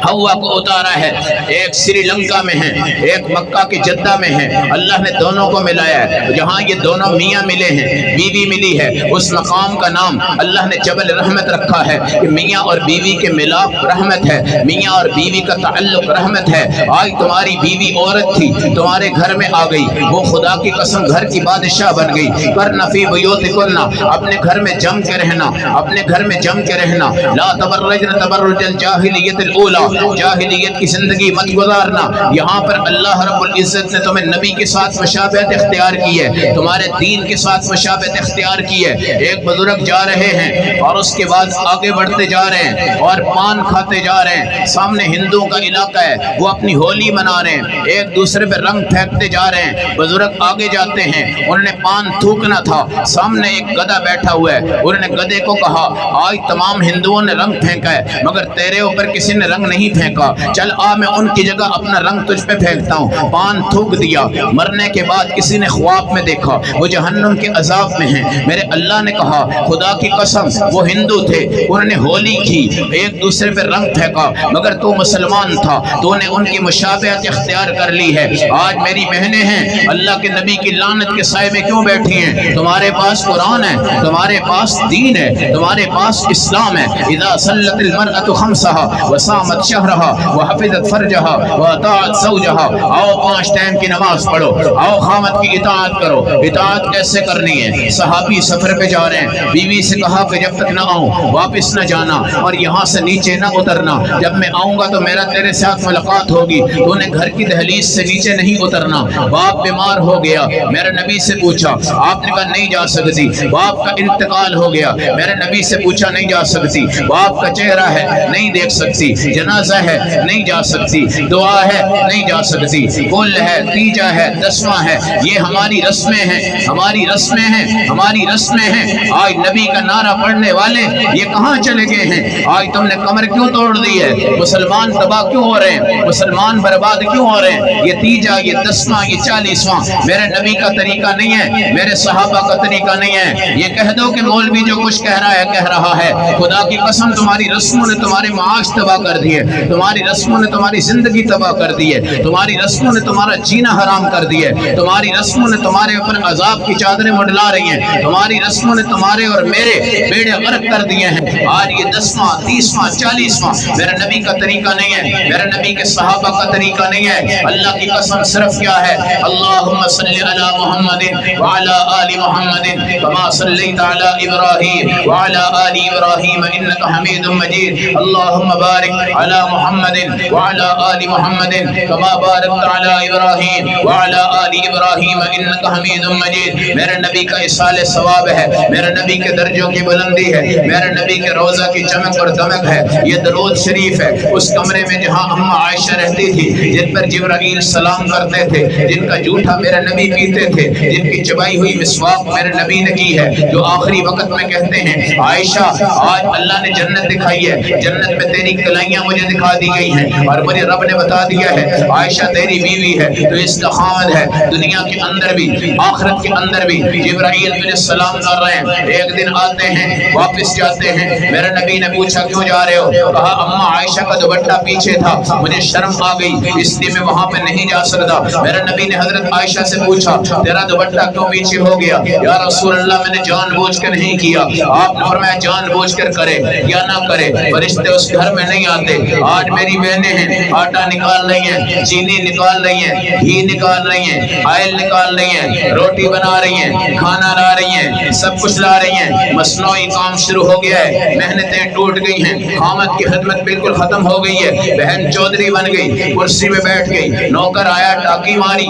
ہوا کو اتارا ہے، ایک سری لنکا میں ہیں، ایک مکہ کی جدہ میں ہیں، اللہ نے دونوں کو ملایا ہے۔ جہاں یہ دونوں میاں ملے ہیں، بیوی ملی ہے، اس مقام کا نام اللہ نے جبل رحمت رکھا ہے کہ میاں اور بیوی کے ملاپ رحمت ہے، میاں اور بیوی کا تعلق رحمت ہے۔ آج تمہاری بیوی عورت تھی، تمہارے گھر میں آ گئی، وہ خدا کی قسم گھر کی بادشاہ بن گئی۔ کرنا فی بیوتکن، اپنے گھر میں جم کے رہنا، اپنے گھر میں جم کے رہنا۔ لا تبرجن تبرج الجاہلیت الاولی، جاہلیت کی زندگی مت گزارنا۔ یہاں پر اللہ رب العزت نے تمہیں نبی کے ساتھ مشابہت اختیار کی ہے، تمہارے دین کے ساتھ مشابہت اختیار کی ہے۔ ایک بزرگ جا رہے ہیں اور اس کے بعد آگے بڑھتے جا رہے ہیں اور پان کھاتے جا رہے ہیں، سامنے ہندوؤں کا علاقہ ہے، وہ اپنی ہولی منا رہے ہیں، ایک دوسرے پہ رنگ پھینکتے جا رہے ہیں۔ بزرگ آگے جاتے ہیں، انہوں نے پان تھوکنا تھا، سامنے ایک گدھا بیٹھا ہوا ہے، انہوں نے گدھے کو کہا آج تمام ہندوؤں نے رنگ پھینکا ہے مگر تیرے اوپر کسی نے رنگ نہیں پھینکا، چل آ میں ان کی جگہ اپنا رنگ تجھ پہ پھینکتا ہوں۔ پان تھوک دیا، مرنے کے بعد کسی نے خواب میں دیکھا وہ جہنم کے عذاب میں ہیں۔ میرے اللہ نے کہا خدا کی قسم وہ ہندو تھے، انہوں نے ہولی کی، ایک دوسرے پہ رنگ پھینکا، مگر تو مسلمان تھا، تو نے ان کی مشابہت اختیار کر لی ہے۔ آج میری بہنیں ہیں، اللہ کے نبی کی لعنت کے سائے میں کیوں بیٹھی ہیں؟ تمہارے پاس قرآن ہے، تمہارے پاس دین ہے، تمہارے پاس اسلام ہے۔ اذا صلت المرأة خمسها وصامت شہرہا وحفظت فرجہا واطاعت زوجہا۔ آؤ 5 ٹائم کی نماز پڑھو، آؤ خامد کی اطاعت کرو۔ اطاعت کیسے کرنی ہے؟ صحابی سفر پہ جا رہے ہیں، بیوی سے کہا کہ جب تک نہ آؤں واپس نہ جانا اور یہاں سے نیچے نہ اترنا، جب میں آؤں گا تو میرا تیرے ساتھ ملاقات ہوگی، تو نے گھر کی دہلیز سے نیچے نہیں اترنا۔ باپ بیمار ہو گیا، میرے نبی سے پوچھا، آپ نے کہا نہیں جا سکتی۔ باپ کا انتقال ہو گیا، میرے نبی سے پوچھا نہیں جا سکتی۔ باپ کا چہرہ ہے نہیں دیکھ سکتی، جنازہ ہے نہیں جا سکتی، دعا ہے نہیں جا سکتی، کل ہے، تیجا ہے، دسواں ہے، یہ ہماری رسمیں ہیں، ہماری رسمیں ہیں، ہماری رسمیں ہیں۔ آج نبی کا نعرہ پڑھنے والے یہ کہاں چلے گئے ہیں؟ آج تم نے کمر کیوں توڑ دی ہے؟ مسلمان تباہ کیوں ہو رہے ہیں؟ مسلمان برباد کیوں ہو رہے ہیں؟ یہ تیجا، یہ دسواں، یہ 40واں میرے نبی کا طریقہ نہیں ہے، میرے صحابہ کا طریقہ نہیں ہے۔ یہ کہہ دو کہ مولوی جو کچھ کہہ رہا ہے کہہ رہا ہے، خدا کی قسم تمہاری رسموں نے تمہارے معاش تباہ کر دیے، تمہاری رسموں نے تمہاری زندگی تباہ کر دی ہے، تمہاری رسموں نے تمہارا جینا حرام کر دیا ہے، تمہاری رسموں نے تمہارے اوپر عذاب کی چادریں منڈلا رہی ہیں، تمہاری رسموں نے تمہارے اور میرے بیڑے غرق کر دیے ہیں۔ آج یہ 10واں، 30واں، 40واں میرے نبی کا طریقہ نہیں ہے، میرے نبی کے صحابہ کا طریقہ نہیں ہے۔ اللہ کی قسم صرف کیا ہے؟ اللہم صلی علی محمد وعلی آل محمد کما صلیت علی ابراہیم وعلی آل ابراہیم انک حمید مجید۔ اللہم بارک علی محمد وعلی آل محمد کما بارکت علی ابراہیم وعلی آل ابراہیم انک حمید مجید۔ میرے نبی کا اصال ثواب ہے، میرے نبی کے درجوں کی بلندی ہے، میرے نبی کے روضہ کی چمک اور دمک ہے۔ یہ درود شریف ہے اس کمرے میں جہاں اماں عائشہ رہتی تھی، جن پر جبرائیل سلام کرتے تھے، جن کا جھوٹا میرے نبی پیتے تھے، جن کی چبائی ہوئی مسواک میرے نبی نے کی ہے، جو آخری وقت میں کہتے ہیں عائشہ آج اللہ نے جنت دکھائی ہے، جنت میں تیری کلائیاں مجھے دکھا دی گئی ہیں اور مجھے رب نے بتا دیا ہے عائشہ تیری بیوی ہے، تو اس کا خامد ہے۔ دنیا کے اندر بھی آخرت کے اندر بھی جبرائیل مجھے سلام کر رہے ہیں، ایک دن آتے ہیں واپس جاتے ہیں۔ میرے نبی نے پوچھا کیوں جا رہے ہو؟ کہا اماں عائشہ کا دوپٹہ پیچھے تھا، مجھے شرم آ گئی اس لیے میں وہاں پہ نہیں جا سکتا۔ میرے نبی نے حضرت عائشہ سے پوچھا تیرا دوپٹہ کیوں پیچھے ہو گیا؟ یا رسول اللہ میں نے جان بوجھ کر نہیں کیا۔ آپ نے فرمایا جان بوجھ کر کرے یا نہ کرے فرشتے اس گھر میں نہیں آتے۔ آج میری بہنیں ہیں آٹا نکال رہی ہیں، چینی نکال رہی ہیں، گھی نکال رہی ہیں، آئل نکال رہی ہیں، روٹی بنا رہی ہیں، کھانا لا رہی ہیں، سب کچھ لا رہی ہیں، مصنوعی کام شروع ہو گیا ہے، محنتیں ٹوٹ گئی ہیں، خامد کی خدمت بالکل ختم ہو گئی ہے، بہن چودھری بن گئی، کرسی میں بیٹھ گئی، نوکر آیا ٹاکی ماری،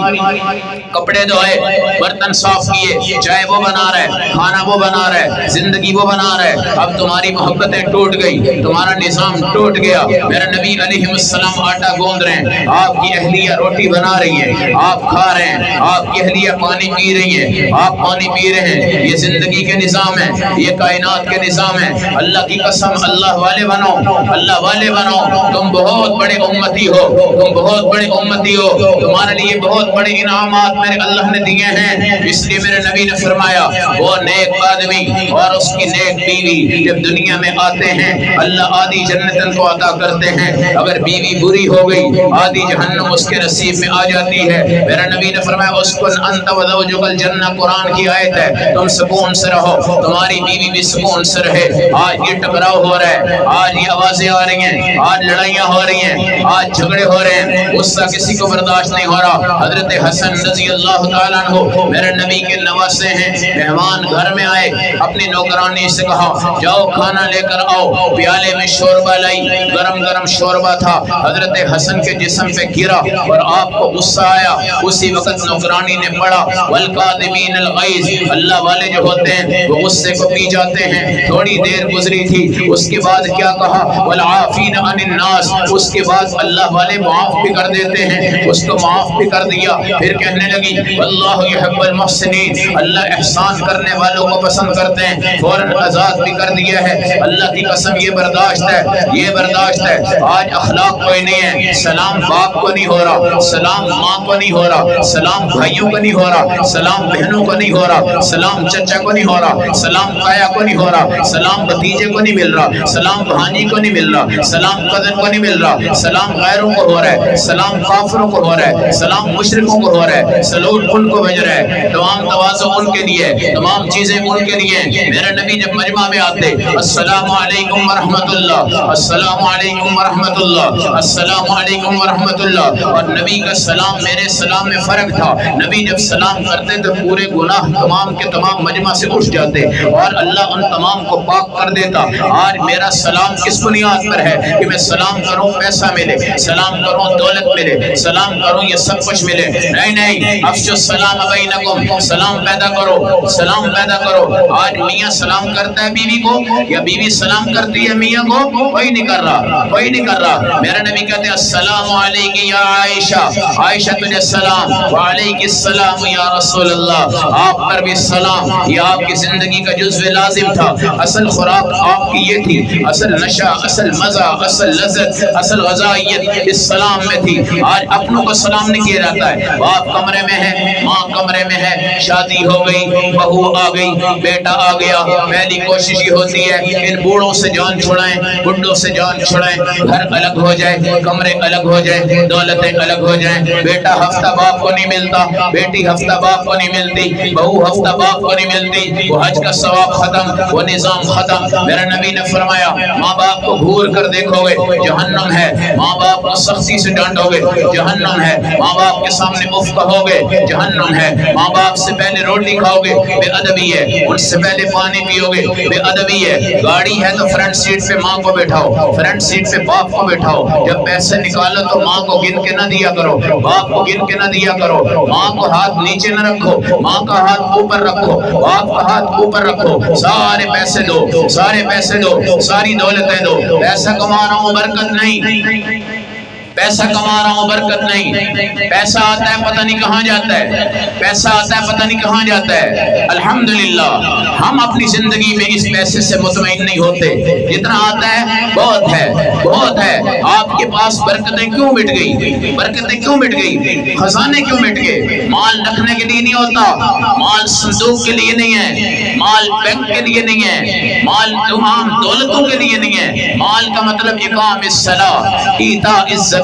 کپڑے دھوئے، برتن صاف کیے، چائے وہ بنا رہا ہے، کھانا وہ بنا رہا ہے، زندگی وہ بنا رہا ہے۔ اب تمہاری محبتیں ٹوٹ گئی، تمہارا نظام ٹوٹ گیا۔ میرے نبی علیہ السلام آٹا گوندھ رہے ہیں، آپ کی اہلیہ روٹی بنا رہی ہے، آپ کھا رہے ہیں، آپ کی اہلیہ پانی پی رہی ہے، آپ پانی پی رہے ہیں۔ یہ زندگی کے نظام ہے، یہ کائنات کے نظام ہے۔ اللہ کی قسم اللہ والے بنو، اللہ والے بنو، تم بہت بڑے امتی ہو، تم بہت بڑے امتی ہو، تمہارے لیے بہت بڑے انعامات میرے اللہ نے دیے ہیں۔ اس لیے میرے نبی نے فرمایا وہ نیک آدمی اور اس کی نیک بیوی جب دنیا میں آتے ہیں اللہ آدھی جنت ان کو عطا کرتے ہیں، اگر بیوی بری ہو گئی آدھی جہنم اس کے نصیب میں آ جاتی ہے۔ میرے نبی نے فرمایا اسکن انت وزوجک الجنہ، قرآن کی آیت ہے، تم سکون سے رہو، تمہاری بیوی بھی سکون سے رہے۔ آج یہ ٹکراؤ ہو رہا ہے، آج یہ آوازیں آ رہی ہیں، آج لڑائیاں ہو رہی ہیں، آج جھگڑے ہو رہے ہیں، غصہ کسی کو برداشت نہیں ہو رہا۔ حضرت حسن رضی اللہ تعالیٰ عنہ میرے نبی کے نواسے ہیں، مہمان گھر میں آئے، اپنی نوکرانی سے کہا جاؤ کھانا لے کر آؤ، پیالے میں شوربہ لائی، گرم گرم شوربہ تھا، حضرت حسن کے جسم پہ گرا اور آپ کو غصہ آیا۔ اسی وقت نوکرانی نے پڑھا والکاظمین الغیظ، اللہ والے جو ہوتے ہیں وہ غصے کو پی جاتے ہیں۔ تھوڑی دیر گزری تھی، اس کے بعد کیا کہا والعافین عن الناس، اس کے بعد اللہ والے معاف بھی کر دیتے ہیں، اس کو معاف بھی کر دیا۔ پھر کہنے لگی واللہ یحب المحسنین، اللہ احسان کرنے والوں کو پسند کرتے ہیں، فوراً آزاد بھی کر دیا ہے۔ اللہ کی قسم یہ برداشت ہے، یہ برداشت ہے۔ آج اخلاق کوئی نہیں ہے، سلام باپ کو نہیں ہو رہا، سلام ماں کو نہیں ہو رہا، سلام بھائیوں کو نہیں ہو رہا، سلام بہنوں کو نہیں ہو رہا، سلام چچا کو نہیں ہو رہا، سلام تایا کو نہیں ہو رہا، سلام بھتیجے کو نہیں مل رہا، سلام بھانجی کو نہیں مل رہا، سلام کزن کو نہیں مل رہا، سلام غیروں کو ہو رہا ہے، سلام کافروں کو ہو رہا ہے، سلام مشرکوں کو ہو رہا ہے، سلوٹ ان کو بج رہا ہے، تمام تواضع ان کے لیے، تمام چیزیں ان کے لیے۔ میرے نبی جب مجمع میں آتے السلام علیکم ورحمۃ اللہ، السلام علیکم علیکم ورحمۃ اللہ، السلام علیکم ورحمۃ اللہ۔ اور نبی کا سلام میرے سلام میں فرق تھا، نبی جب سلام کرتے تو پورے گناہ تمام کے تمام مجمع سے اٹھ جاتے اور اللہ ان تمام کو پاک کر دیتا۔ آج میرا سلام کس بنیاد پر ہے کہ میں سلام کروں پیسہ ملے، سلام کروں دولت ملے، سلام کروں یہ سب کچھ ملے؟ نہیں، افشوا السلام بینکم، سلام پیدا کرو، سلام پیدا کرو۔ آج میاں سلام کرتا ہے بیوی کو یا بیوی سلام کرتی ہے میاں کو؟ کوئی نہیں کر رہا، کوئی نہیں کر رہا۔ میرا نبی کہتے ہیں السلام علیکی یا عائشہ، عائشہ تجھے سلام، وعلیک السلام یا رسول اللہ، آپ پر بھی سلام۔ یہ آپ کی زندگی کا جزو لازم تھا، اصل خوراک آپ کی یہ تھی، اصل نشہ، اصل مزہ، اصل لذت، اصل غذائیت اس سلام میں تھی۔ آج اپنوں کو سلام نہیں کیا جاتا ہے، باپ کمرے میں ہے، ماں کمرے میں ہے، شادی ہو گئی، بہو آ گئی، بیٹا آ گیا، پہلی کوشش یہ ہوتی ہے ان بوڑھوں سے جان چھڑائیں، بڈھوں سے جان چھڑائیں، گھر الگ ہو جائے، کمرے الگ ہو جائیں، دولتیں الگ ہو جائیں۔ بیٹا ہفتہ باپ کو نہیں ملتا، بیٹی ہفتہ باپ کو نہیں ملتی، بہو ہفتہ باپ کو نہیں ملتی، وہ حج کا ثواب ختم، وہ نظام ختم۔ میرا نبی نے فرمایا ماں باپ کو گھور کر دیکھو گے جہنم ہے، ماں باپ کو سختی سے ڈانٹو گے جہنم ہے، ماں باپ کے سامنے اف کہو گے جہنم ہے، ماں باپ سے پہلے روٹی کھاؤ گے بے ادبی ہے، ان سے پہلے پانی پیو گے بے ادبی ہے۔ گاڑی ہے تو فرنٹ سیٹ پہ ماں کو بیٹھاؤ، فرنٹ سیٹ پہ باپ کو بیٹھاؤ، جب پیسے نکالو تو ماں کو گن کے نہ دیا کرو، باپ کو گن کے نہ دیا کرو، ماں کو ہاتھ نیچے نہ رکھو، ماں کا ہاتھ اوپر رکھو، باپ کا ہاتھ اوپر رکھو، سارے پیسے دو، سارے پیسے دو، ساری دولتیں دو۔ پیسہ کما رہا ہوں برکت نہیں، پیسہ کما رہا ہوں برکت نہیں، پیسہ آتا ہے پتہ نہیں کہاں جاتا ہے، پیسہ آتا ہے پتہ نہیں کہاں جاتا ہے۔ الحمدللہ ہم اپنی زندگی میں اس پیسے سے مطمئن نہیں ہوتے، جتنا آتا ہے بہت ہے، بہت ہے۔ آپ کے پاس برکتیں کیوں مٹ گئی؟ برکتیں کیوں مٹ گئی؟ خزانے کیوں مٹ گئے؟ مال رکھنے کے لیے نہیں ہوتا، مال صندوق کے لیے نہیں ہے، مال بینک کے لیے نہیں ہے، مال تمام دولتوں کے لیے نہیں ہے۔ مال کا مطلب اقام الصلاۃ، ایتاء الزکاۃ،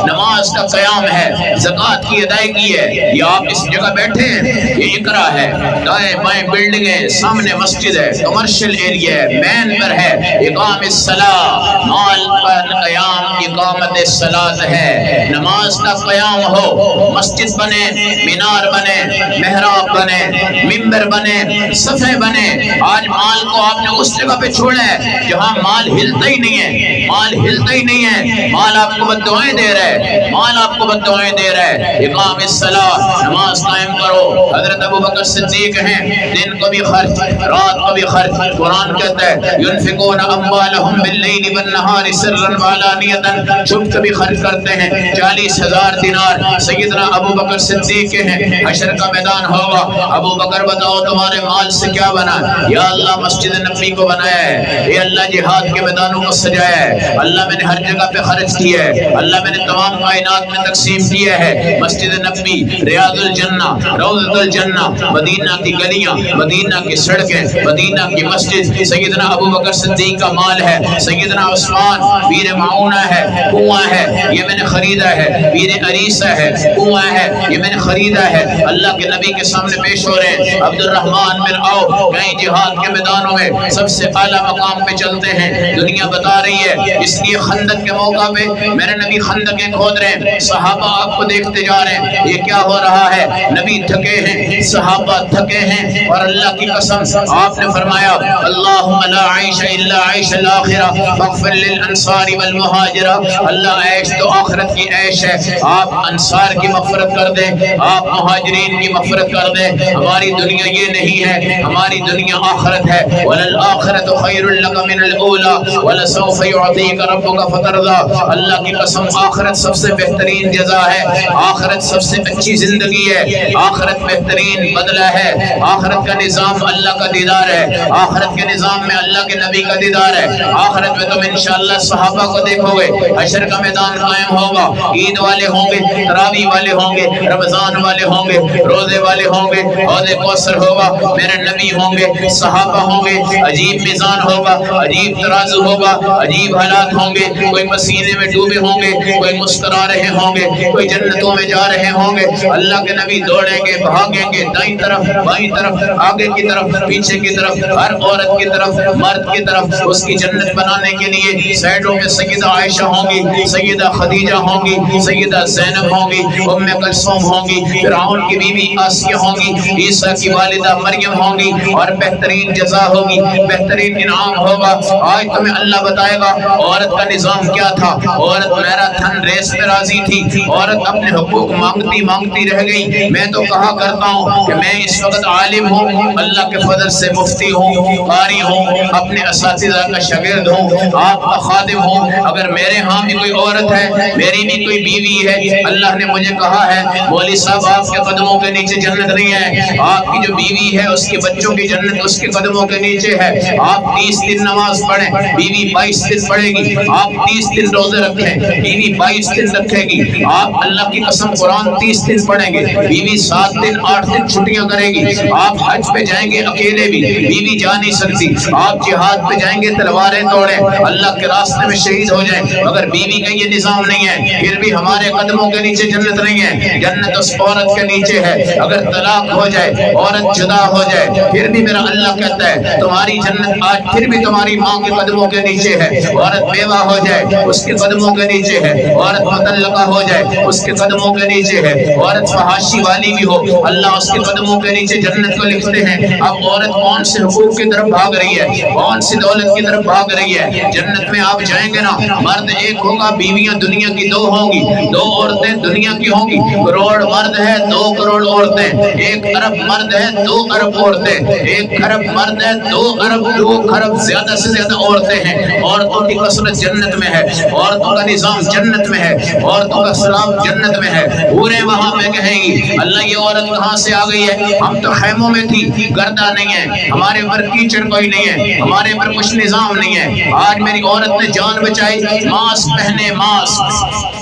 نماز کا قیام ہے، زکوٰۃ کی ادائیگی ہے۔ یہ آپ اس جگہ بیٹھے ہیں، یہ اقرا ہے، دائیں بائیں بلڈنگیں، سامنے مسجد ہے، کمرشل ایریا ہے، مین پر ہے، اقام الصلاۃ، مال پر قیام اقامت الصلاۃ ہے۔ نماز کا قیام ہو، مسجد بنے، مینار بنے، محراب بنے، ممبر بنے، صفحے بنے۔ آج مال کو آپ نے اس جگہ پہ چھوڑا ہے جہاں مال ہلتا ہی نہیں ہے، مال ہلتا ہی نہیں ہے، مال آپ کو بددعائیں دے رہا ہے، مال آپ کو بددعائیں دے رہا ہے۔ اقام الصلاۃ، نماز قائم کرو۔ حضرت ابوبکر صدیق ہیں، دن کو بھی خرچ، رات کو بھی خرچ۔ قرآن کہتا ہے ينفقون اموالهم بالليل والنهار سرا وعلانية، چھپ کے بھی خرچ کرتے ہیں۔ 40,000 دینار سیدنا ابوبکر صدیق کے ہیں۔ حشر کا میدان ہوگا، ابو بکر بتاؤ تمہارے مال سے کیا بنا؟ یا اللہ مسجد نبی کو بنایا ہے، اے اللہ جہاد کے میدانوں کو سجایا ہے، اللہ میں نے ہر جگہ پہ خرچ کیا ہے، اللہ میں نے تمام کائنات میں تقسیم کیا ہے۔ مسجد نبی ریاض الجنہ، روضۃ الجنہ، مدینہ کی گلیاں، مدینہ کی سڑکیں، مدینہ کی مسجد سیدنا ابو بکر صدیق کا مال ہے۔ سیدنا عثمان بیر معونہ ہے، کنواں ہے، یہ میں نے خریدا ہے، بیر عریسہ ہے، کنواں ہے، یہ میں نے خریدا ہے۔ اللہ کے نبی کے سامنے پیش ہو رہے ہیں۔ عبد الرحمن بن عوف کہیں جہاد کے میدانوں میں سب سے اعلیٰ مقام پہ چلتے ہیں، دنیا بتا رہی ہے۔ اس لیے خندق کے موقع پہ میرے نبی خندقیں کھود رہے ہیں، صحابہ آپ کو دیکھتے جا رہے ہیں یہ کیا ہو رہا ہے۔ نبی تھکے ہیں، صحابہ تھکے ہیں، اور اللہ کی قسم آپ نے فرمایا اللہم لا عیش الا عیش الاخرہ فاغفر للانصار والمہاجرہ، اللہ عیش تو آخرت کی عیش ہے، آپ انصار کی مغفرت کر دیں، آپ مہاجرین کی مغفرت کر دیں۔ ہماری دنیا یہ نہیں ہے، ہماری دنیا آخرت ہے۔ وَلَلْآخِرَةُ خَيْرٌ لَكَ مِنَ الْأُولَىٰ وَلَسَوْفَ يُعْطِيكَ رَبُّكَ فَتَرْضَىٰ، اللہ کی قسم آخرت سب سے بہترین جزا ہے، آخرت سب سے اچھی زندگی ہے، آخرت بہترین بدلہ ہے، آخرت کا نظام اللہ کا دیدار ہے، آخرت کے نظام میں اللہ کے نبی کا دیدار ہے۔ آخرت میں تم انشاءاللہ صحابہ کو دیکھو گے، حشر کا میدان قائم ہوگا، عید والے ہوں گے، تراویح والے ہوں گے، رمضان والے ہوں گے، روزے والے ہوں گے، حوض کوثر ہوگا، میرے نبی ہوں گے، صحابہ ہوں گے، عجیب میزان ہوگا، عجیب ترازو ہوگا، عجیب حالات ہوں گے، کوئی پسینے میں ڈوبے ہوں گے، کوئی مسکرا رہے ہوں گے، کوئی جنتوں میں جا رہے ہوں گے۔ اللہ کے نبی دوڑیں گے، بھاگیں گے، دائیں طرف بائیں طرف، آگے آگے کی طرف پیچھے کی طرف ہر عورت کی طرف مرد کی طرف اس کی جنت بنانے کے لیے سائڈوں میں سیدہ عائشہ ہوں گی، سیدہ خدیجہ ہوں گی، سیدہ زینب ہوں گی، ام کلثوم ہوں گی، فرعون کی بیوی آسیہ ہوں گی، عیسیٰ کی والدہ مریم ہوں گی، اور بہترین جزا ہوگی، بہترین انعام ہوگا۔ آج تمہیں اللہ بتائے گا عورت کا نظام کیا تھا۔ عورت میراتھن ریس میں راضی تھی، عورت اپنے حقوق مانگتی مانگتی رہ گئی۔ میں تو کہا کرتا ہوں کہ میں اس وقت عالم ہوں، اللہ کے فضل سے مفتی ہوں، قاری ہوں، اپنے اساتذہ کا شاگرد ہوں، آپ کا خادم ہوں۔ اگر میرے ہاں بھی کوئی عورت ہے، میری بھی کوئی بیوی ہے، اللہ نے مجھے کہا ہے مولوی صاحب آپ کے قدموں کے نیچے جنت نہیں ہے، آپ کی جو بیوی ہے اس کے بچوں کی جنت اس کے قدموں کے نیچے ہے۔ آپ 30 دن نماز پڑھیں، بیوی 22 دن پڑھے گی۔ آپ 30 دن روزے رکھیں، بیوی 22 دن رکھے گی۔ آپ اللہ کی قسم قرآن 30 دن پڑھیں گے، بیوی 7 دن 8 دن چھٹیاں کرے گی۔ آپ حج پہ جائیں گے اکیلے بھی، بیوی جا نہیں سکتی۔ آپ جہاد پہ جائیں گے تلواریں توڑیں، اللہ کے راستے میں شہید ہو جائیں، مگر بیوی کا یہ نظام نہیں ہے، پھر بھی ہمارے قدموں کے نیچے جنت نہیں ہے۔ جنت اس عورت کے نیچے ہے۔ اگر طلاق ہو جائے، عورت جدا ہو جائے، پھر بھی میرا اللہ کہتا ہے تمہاری جنت آج پھر بھی تمہاری ماں کے قدموں کے نیچے ہے۔ عورت بیوہ ہو جائے، اس کے قدموں کے نیچے ہے۔ عورت مطلقہ ہو جائے، اس کے قدموں کے نیچے ہے۔ عورت فحاشی والی بھی ہو، اللہ اس کے قدموں کے نیچے جنت کو لکھتے ہیں۔ اب عورت کون سے حقوق کی طرف بھاگ رہی ہے، کون سی دولت کی طرف بھاگ رہی ہے؟ جنت میں آپ جائیں گے نا، مرد ایک ہوگا، بیویاں دنیا کی 2 ہوں گی، 2 عورتیں دنیا کی ہوں گی۔ کروڑ مرد ہے، 2 کروڑ عورتیں، 1 ارب مرد ہے، 2 ارب عورتیں، 1 ارب مرد ہے، 2 ارب 2 خرب زیادہ سے زیادہ عورتیں ہیں۔ عورتوں کی کثرت جنت میں ہے، عورتوں کا نظام جنت میں ہے، عورتوں کا سلام جنت میں ہے۔ پورے وہاں پہ کہیں گی اللہ یہ عورت کہاں سے آ گئی ہے؟ ہم تو خیموں میں تھی، گردہ نہیں ہے، ہمارے اوپر کیچڑ کوئی نہیں ہے، ہمارے اوپر کچھ نظام نہیں ہے۔ آج میری عورت نے جان بچائی، ماسک پہنے، ماسک۔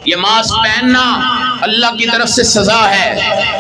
یہ ماسک پہننا اللہ کی طرف سے سزا ہے،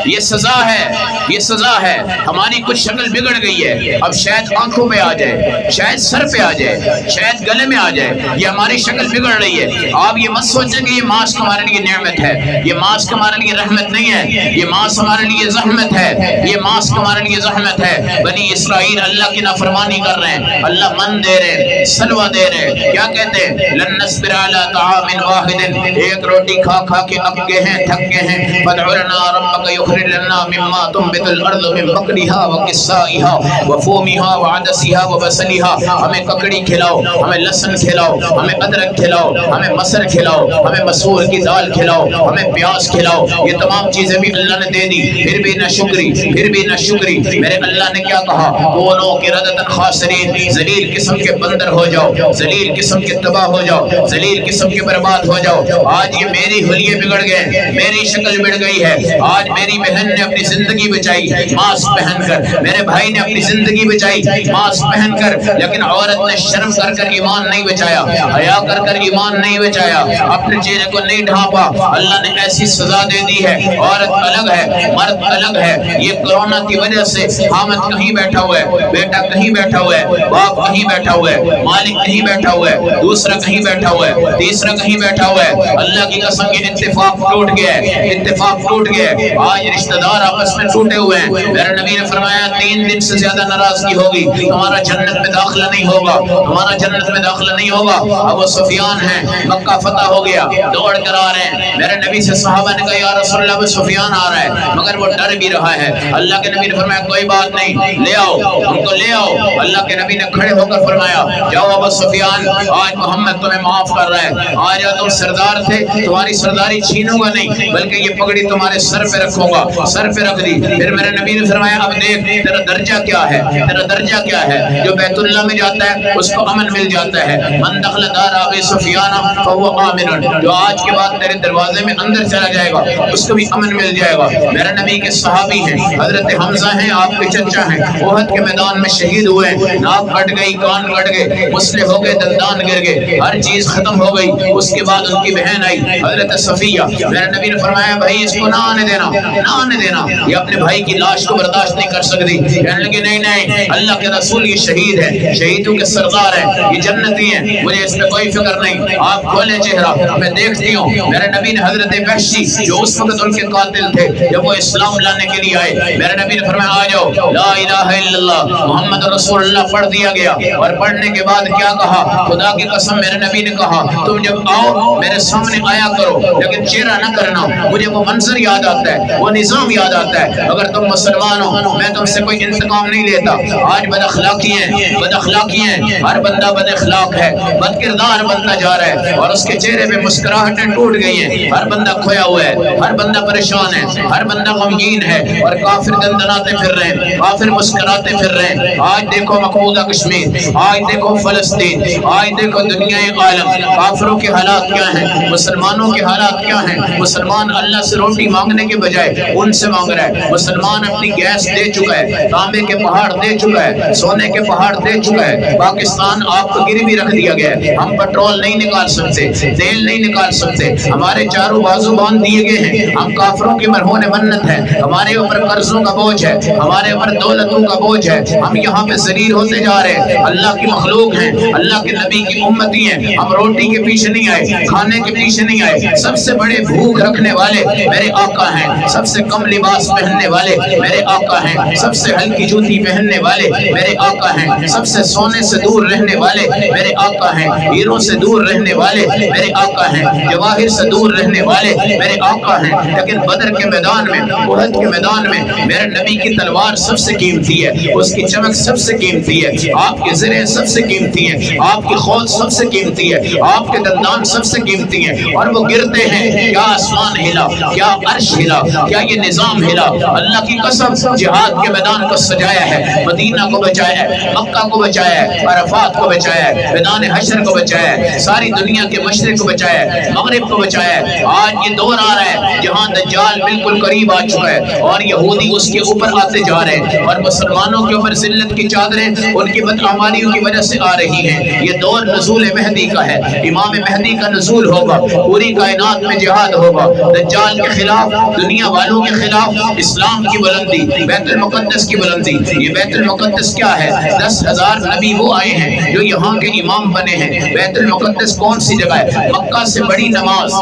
یہ سزا ہے، یہ سزا ہے۔ ہماری کچھ شکل بگڑ گئی ہے، اب شاید آنکھوں پہ آ جائے، شاید سر پہ آ جائے، شاید گلے میں آ جائے، یہ ہماری شکل بگڑ رہی ہے۔ آپ یہ مت سوچیں کہ یہ ماسک ہمارے لیے نعمت ہے، یہ ماسک ہمارے لیے رحمت نہیں ہے، یہ ماسک ہمارے لیے زحمت ہے، یہ ماسک ہمارے لیے زحمت ہے۔ بنی اسرائیل اللہ کی نافرمانی کر رہے ہیں، اللہ من دے رہے، سلوہ دے رہے، کیا کہتے ہیں؟ لن نصبر علی طعام واحد، ایک روٹی کھا کھا کے اک گئے ہیں، تھک گئے ہیں۔ فادع لنا ربک یخرج لنا مما تنبت الارض من بقلها وقثائها وفومها وعدسها وبصلها، ہمیں ککڑی کھلاؤ، ہمیں لہسن کھلاؤ، ہمیں ادرک کھلاؤ، ہمیں مسر کھلاؤ، ہمیں مسور کی دال کھلاؤ، ہمیں پیاز کھلاؤ۔ یہ تمام چیزیں بھی اللہ نے دے دی، پھر بھی نہ شکری، پھر بھی نہ شکری۔ میرے اللہ نے کیا کہا؟ کونوا قردۃ خاسرین، ذلیل قسم کے بندر ہو جاؤ، ذلیل قسم کے تباہ ہو جاؤ، ذلیل قسم کے برباد ہو جاؤ۔ آج یہ میری حلیے بگڑ گئے، میری شکل بڑھ گئی ہے۔ آج میری بہن نے اپنی زندگی بچائی ماسک پہن کر، میرے بھائی نے اپنی زندگی بچائی ماسک پہن کر، لیکن عورت نے شرم کر کر ایمان نہیں بچایا، حیا کر کر ایمان نہیں بچایا، اپنے چہرے کو نہیں ڈھانپا۔ اللہ نے ایسی سزا دے دی ہے، عورت الگ ہے، مرد الگ ہے۔ یہ کورونا کی وجہ سے خامد کہیں بیٹھا ہوا ہے، بیٹا کہیں بیٹھا ہوا ہے، باپ کہیں بیٹھا ہوا ہے، مالک کہیں بیٹھا ہوا ہے، دوسرا کہیں بیٹھا ہوا ہے، تیسرا کہیں بیٹھا ہوا ہے۔ اللہ کی قسم یہ اتفاق ٹوٹ گیا ہے، اتفاق ٹوٹ گیا ہے۔ آج رشتہ دار آپس میں ٹوٹے ہوئے ہیں۔ میرے نبی نے فرمایا 3 دن سے زیادہ ناراضگی ہوگی تمہارا جنت میں داخلہ نہیں ہوگا، تمہارا جنت میں داخلہ نہیں ہوگا۔ ابو سفیان ہیں، مکہ فتح ہو گیا، دوڑ کر آ رہے ہیں۔ میرے نبی سے صحابہ نے کہا یا رسول اللہ ابو سفیان آ رہا ہے، مگر وہ ڈر بھی رہا ہے۔ اللہ کے نبی نے فرمایا کوئی بات نہیں، لے آؤ ان کو، لے آؤ۔ اللہ کے نبی نے کھڑے ہو کر فرمایا جاؤ ابو سفیان، آج محمد تمہیں معاف کر رہا ہے، آج تم سردار تھے، تمہاری سرداری چھینوں گا نہیں، بلکہ یہ پگڑی تمہارے سر پہ رکھوں گا، سر پہ رکھ دی۔ پھر میرے نبی نے فرمایا اب دیکھ تیرا درجہ کیا ہے، تیرا درجہ کیا ہے؟ جو بیت اللہ میں جاتا ہے اس کو امن مل جاتا ہے، من دخل دار ابی سفیان فهو آمن، جو آج کے بعد تیرے دروازے میں اندر چلا جائے گا اس کو بھی امن مل جائے گا۔ میرے نبی کے صحابی ہیں، حضرت حمزہ ہیں، آپ کے چچا ہیں، احد کے میدان میں شہید ہوئے، ناک کٹ گئی، کان کٹ گئے، مسلح ہو گئے، دندان گر گئے، ہر چیز ختم ہو گئی۔ اس کے بعد ان کی بہن آئی حضرت صفیہ، میرے نبی نے فرمایا بھائی اس کو نہ آنے دینا، نہ آنے دینا، یہ اپنے بھائی کی لاش کو برداشت نہیں کر سکتی۔ کہنے لگے نہیں نہیں، اللہ کے رسول یہ شہید ہے، شہیدوں کے سردار ہیں، یہ جنتی ہیں، مجھے اس پہ کوئی فکر نہیں، آپ کھولیں چہرہ میں دیکھتی ہوں۔ میرے نبی نے حضرت وحشی جو اس وقت ان کے قاتل تھے، جب وہ اسلام لانے کے لیے آئے، میرے نبی نے فرمایا آ جاؤ، لا الہ الا اللہ محمد رسول اللہ پڑھ دیا گیا، اور پڑھنے کے بعد کیا کہا؟ خدا کی قسم میرے نبی نے کہا تم جب آؤ میرے سامنے آیا کرو، لیکن چہرہ نہ کرنا، مجھے وہ منظر یاد آتا ہے، وہ نظام یاد آتا ہے، اگر تم مسلمان ہو میں تم سے کوئی انتقام نہیں لیتا۔ آج بد اخلاقی ہیں، بد اخلاقی ہیں، ہر بندہ بد اخلاق ہے، بد کردار بنتا جا رہا ہے، اور اس کے چہرے پہ مسکراہٹیں ٹوٹ گئی ہیں، ہر بندہ کھویا ہوا ہے، ہر بندہ پریشان ہے، ہر بندہ غمگین ہے، اور کافر دندناتے پھر رہے ہیں، کافر مسکراتے پھر رہے ہیں۔ آج دیکھو مقبوضہ کشمیر، آج دیکھو فلسطین، آج دیکھو دنیا عالم، کافروں کے حالات کیا ہیں، مسلمانوں کے حالات کیا ہیں۔ مسلمان اللہ سے روٹی مانگنے کے بجائے ان سے مانگ رہا ہے، مسلمان اپنی گیس دے چکا ہے، تانبے کے پہاڑ دے چکا ہے، سونے کے پہاڑ دے چکا ہے، پاکستان آپ کو گروی رکھ دیا گیا ہے، ہم پیٹرول نہیں نکال سکتے، تیل نہیں نکال سکتے، ہمارے چاروں بازو باندھ دیے گئے ہیں، ہم کافروں کی مرہون منت ہے، ہمارے اوپر قرضوں کا بوجھ ہے، ہمارے اوپر دولتوں کا بوجھ ہے، ہم یہاں پہ ذلیل ہوتے جا رہے ہیں۔ اللہ کی مخلوق ہیں، اللہ کے نبی کی امتی ہیں، ہم روٹی کے پیچھے نہیں آئے، کھانے کے پیچھے نہیں آئے، سب سے بڑے بھوک رکھنے والے میرے آقا ہیں، سب سے کم لباس پہننے والے میرے آقا ہیں، سب سے ہلکی جوتی پہننے والے میرے آقا ہیں، سب سے سونے سے دور رہنے والے میرے آقا ہیں، ہیروں سے دور رہنے والے میرے آقا ہیں، جواہر سے دور رہنے والے میرے آقا ہیں، لیکن بدر کے میدان میں، احد کے میدان میں میرے نبی کی تلوار سب سے قیمتی ہے، اس کی چمک سب سے قیمتی ہے، آپ کی زریں سب سے قیمتی ہیں، آپ کی خود سب سے قیمتی ہے، آپ کے دندان سب سے قیمتی ہیں، اور وہ گرتے ہیں، کیا آسمان ہلا، کیا عرش ہلا، کیا یہ نظام ہلا۔ اللہ کی قسم جہاد کے میدان کو سجایا ہے، مدینہ کو بچایا ہے، مکہ کو بچایا ہے، عرفات کو بچایا ہے، میدان حشر کو بچایا ہے، ساری دنیا کے مشرق کو بچایا ہے، مغرب کو بچایا ہے۔ آج یہ دور آ رہا ہے جہاں دجال بالکل قریب آ چکا ہے، اور یہودی اس کے اوپر آتے جا رہے ہیں، اور مسلمانوں کے اوپر ذلت کی چادریں ان کی بدعمالیوں کی وجہ سے آ رہی ہیں۔ یہ دور نزول مہدی کا ہے، امام مہدی کا نزول ہوگا، پوری کائنات میں جہاد ہوگا، دجال کے خلاف، دنیا والوں کے خلاف اسلام کی بلندی، بیت المقدس کی بلندی۔ یہ بیت المقدس کیا ہے؟ 10,000 نبی وہ آئے ہیں جو یہاں کے امام بنے ہیں۔ بیت المقدس کون سی جگہ ہے؟ مکہ سے بڑی نماز،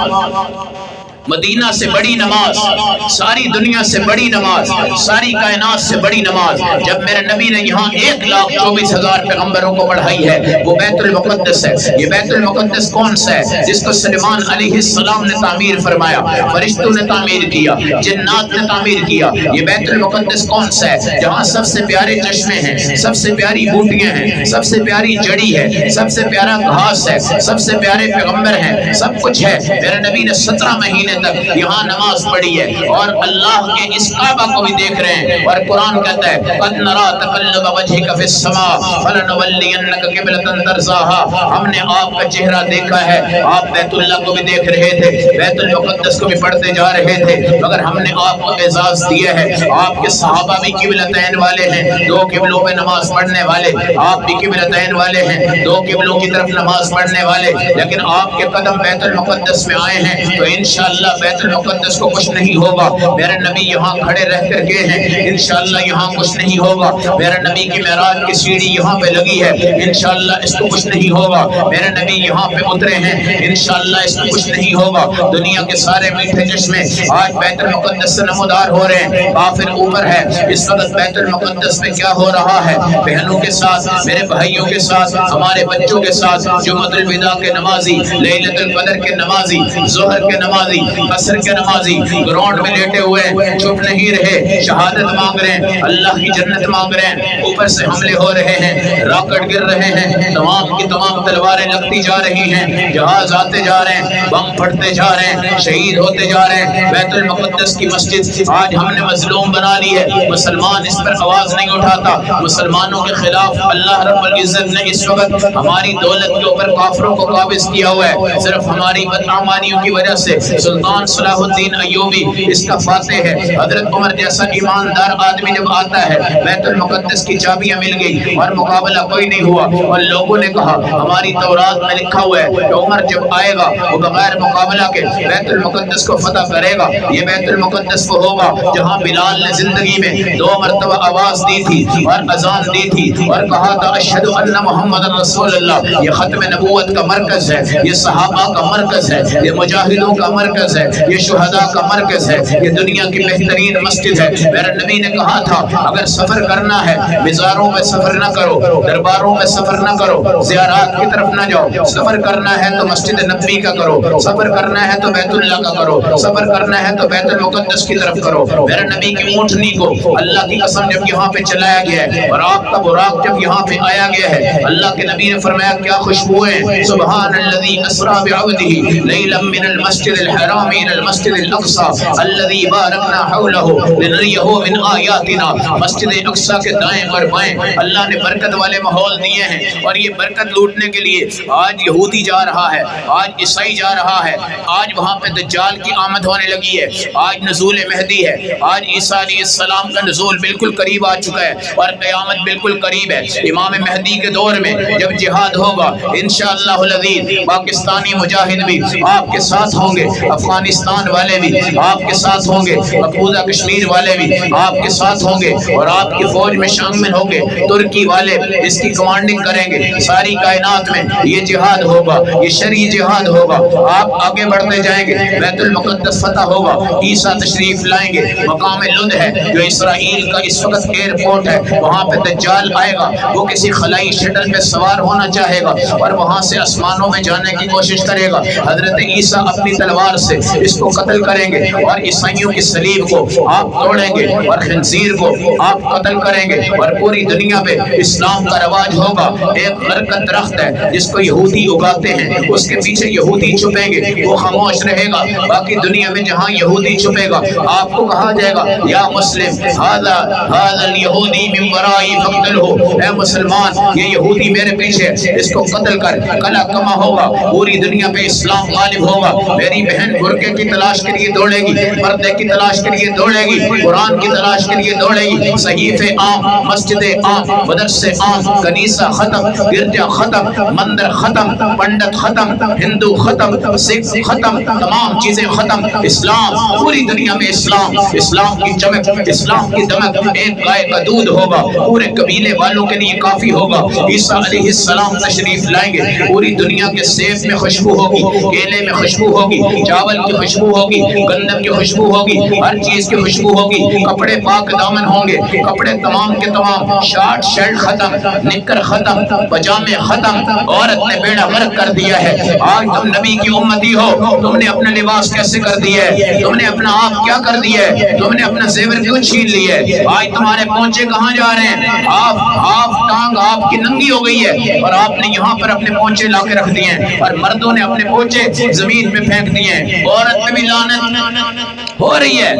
مدینہ سے بڑی نماز، ساری دنیا سے بڑی نماز، ساری کائنات سے بڑی نماز۔ جب میرے نبی نے یہاں 1,24,000 پیغمبروں کو پڑھائی ہے، وہ بیت المقدس ہے۔ یہ بیت المقدس کون سا ہے؟ جس کو سلیمان علیہ السلام نے تعمیر فرمایا، فرشتوں نے تعمیر کیا، جنات نے تعمیر کیا۔ یہ بیت المقدس کون سا ہے؟ جہاں سب سے پیارے چشمے ہیں، سب سے پیاری بوٹیاں ہیں، سب سے پیاری جڑی ہے، سب سے پیارا گھاس ہے، سب سے پیارے پیغمبر ہیں، سب کچھ ہے۔ میرے نبی نے 17 مہینے تک یہاں نماز پڑھی ہے، اور اللہ کے اس کعبہ کو بھی دیکھ رہے ہیں، اور قرآن کہتا ہے قد نرا تقلب وجهك في السماء فلنولينك قبلة ترضاها۔ ہم نے آپ کا چہرہ دیکھا ہے، آپ بیت اللہ کو بھی دیکھ رہے تھے، بیت المقدس کو بھی پڑھتے جا رہے تھے، مگر ہم نے آپ کو اعزاز دیا ہے۔ آپ کے صحابہ بھی قبلتین والے ہیں، 2 قبلوں پہ نماز پڑھنے والے، آپ بھی قبلتین والے ہیں، 2 قبلوں کی طرف نماز پڑھنے والے، لیکن آپ کے قدم بیت المقدس میں آئے ہیں تو انشاءاللہ بیت المقدس کو کچھ نہیں ہوگا۔ میرے نبی یہاں کھڑے رہ کر کے ہیں، انشاءاللہ یہاں کچھ نہیں ہوگا۔ میرے نبی کی معراج کی سیڑھی یہاں پہ لگی ہے، انشاءاللہ اس کو کچھ نہیں ہوگا۔ میرے نبی یہاں پہ اترے ہیں، انشاءاللہ اس کو کچھ نہیں ہوگا۔ دنیا کے سارے میٹھے چشمے آج بیت المقدس سے نمودار ہو رہے ہیں، کافر اوپر ہے۔ اس وقت بیت المقدس میں کیا ہو رہا ہے؟ بہنوں کے ساتھ، میرے بھائیوں کے ساتھ، ہمارے بچوں کے ساتھ، جمعۃ الوداع کے نمازی، لیلۃ القدر کے نمازی، ظہر کے نمازی، عصر کے نمازی گراؤنڈ میں لیٹے ہوئے ہیں، چپ نہیں رہے، شہادت مانگ رہے ہیں، اللہ کی جنت مانگ رہے ہیں۔ اوپر سے حملے ہو رہے ہیں، راکٹ گر رہے ہیں، تمام کی تمام تلواریں لگتی جا رہی ہیں، جہاز آتے جا رہے ہیں، بم پھٹتے جا رہے ہیں، شہید ہوتے جا رہے ہیں۔ بیت المقدس کی مسجد آج ہم نے مظلوم بنا لی ہے، مسلمان اس پر آواز نہیں اٹھاتا۔ مسلمانوں کے خلاف اللہ رب العزت نے اس وقت ہماری دولت کے اوپر کافروں کو قابض کیا ہوا ہے، صرف ہماری بدعمالیوں کی وجہ سے۔ سلطان سلطان صلاح الدین ایوبی اس کا فاتح ہے۔ حضرت عمر جیسا ایماندار آدمی جب آتا ہے، بیت المقدس کی چابیاں مل گئی اور مقابلہ کوئی نہیں ہوا، اور لوگوں نے کہا ہماری تورات میں لکھا ہوا ہے کہ عمر جب آئے گا وہ بغیر مقابلہ کے بیت المقدس کو فتح کرے گا۔ یہ بیت المقدس وہ ہوگا جہاں بلال نے زندگی میں 2 مرتبہ آواز دی تھی اور اذان دی تھی اور کہا تھا اشہد ان محمد رسول اللہ۔ یہ ختم نبوت کا مرکز ہے، یہ صحابہ کا مرکز ہے، یہ مجاہدوں کا مرکز ہے، یہ شہداء کا مرکز ہے، یہ دنیا کی بہترین مسجد ہے۔ میرے نبی نے کہا تھا اگر سفر کرنا ہے مزاروں میں سفر نہ کرو، درباروں میں سفر نہ کرو، زیارات کی طرف نہ جاؤ، سفر کرنا ہے تو مسجد نبی کا کرو، سفر کرنا ہے تو بیت اللہ کا کرو، سفر کرنا ہے تو بیت المقدس کی طرف کرو۔ میرے نبی کی اونٹنی کو اللہ کی قسم جب یہاں پہ چلایا گیا ہے اور آپ کا براق جب یہاں پہ آیا گیا ہے، اللہ کے نبی نے فرمایا کیا خوشبوئیں، سبحان الذی اسری بعبدہ لیلا من المسجد الحرام الى المسجد الاقصى الذی بارکنا حولہ لنریہ من آیاتنا۔ مسجد اقصی کے دائیں اور بائیں اللہ نے برکت والے ماحول دیے ہیں، اور یہ برکت لوٹنے کے لیے آج یہودی جا رہا ہے، آج عیسائی جا رہا ہے، آج وہاں پہ دجال کی آمد ہونے لگی ہے، آج نزول مہدی ہے، آج عیسیٰ علیہ السلام کا نزول بالکل قریب آ چکا ہے اور قیامت بالکل قریب ہے۔ امام مہدی کے دور میں جب جہاد ہوگا انشاءاللہ العزیز پاکستانی مجاہد بھی آپ کے ساتھ ہوں گے، افغانستان والے بھی آپ کے ساتھ ہوں گے، مقبوضہ کشمیر والے بھی آپ کے ساتھ ہوں گے، اور آپ کی فوج میں شامل ہوں گے، ترکی والے اس کی کمانڈنگ کریں گے۔ ساری کائنات میں یہ جہاد ہوگا، یہ شرعی جہاد ہوگا، آپ آگے بڑھتے جائیں گے، بیت المقدس فتح ہوگا، عیسیٰ تشریف لائیں گے۔ مقام لد ہے جو اسرائیل کا اس وقت ایئرپورٹ ہے، وہاں پہ دجال آئے گا، وہ کسی خلائی شٹل پہ سوار ہونا چاہے گا اور وہاں سے آسمانوں میں جانے کی کوشش کرے گا۔ حضرت عیسیٰ اپنی تلوار سے اس کو قتل کریں گے اور عیسائیوں کی صلیب کو آپ توڑیں گے اور خنزیر کو آپ قتل کریں گے، اور پوری دنیا میں اسلام کا رواج ہوگا۔ ایک برکت درخت ہے جس کو یہودی اگاتے ہیں، اس کے پیچھے یہودی چھپیں گے، وہ خاموش رہے گا، باقی دنیا میں جہاں یہودی چھپے گا آپ کو کہا جائے گا یا مسلم ھذا الیہودی من ورائی فقتلہ، اے مسلمان یہ یہودی میرے پیچھے، اس کو قتل کر۔ کلا کما ہوگا، پوری دنیا پہ اسلام غالب ہوگا۔ میری بہن برقعے کی تلاش کے لیے دوڑے گی، پردے کی تلاش کے لیے دوڑے گی، قرآن کی تلاش کے لیے دوڑے گی، صحیفے عام، مسجد عام، مدرسے عام، کنیسہ ختم، گرجا ختم، مندر ختم، پنڈت ختم، ہندو ختم، سکھ ختم، تمام چیزیں ختم، اسلام پوری دنیا میں اسلام، اسلام کی چمک، اسلام کی دمک، ایک گائے کا دودھ ہوگا پورے قبیلے والوں کے لیے کافی ہوگا۔ عیسیٰ علیہ السلام تشریف لائیں گے، پوری دنیا کے سیب میں خوشبو ہوگی، کیلے میں خوشبو ہوگی، چاول کی خوشبو ہوگی، گندم کی خوشبو ہوگی، ہر چیز کی خوشبو ہوگی، کپڑے پاک دامن ہوں گے، کپڑے تمام کے تمام، شارٹ شرٹ ختم، نکر ختم، پجامے ختم، عورت نے بیڑا غرق کر دیا ہے۔ آج تم نبی کی امتی ہو، تم نے اپنا لباس کیسے کر دیا ہے، تم نے اپنا آپ کیا کر دیا ہے، تم نے اپنا زیور کیوں چھین لیا ہے؟ آج تمہارے پونچے کہاں جا رہے ہیں؟ آپ ٹانگ آپ کی ننگی ہو گئی ہے اور آپ نے یہاں پر اپنے پونچے لا کے رکھ دیے ہیں، اور مردوں نے اپنے پونچے زمین پہ پھینک دیے ہیں۔ عورت پہ بھی لعنت ہو رہی ہے،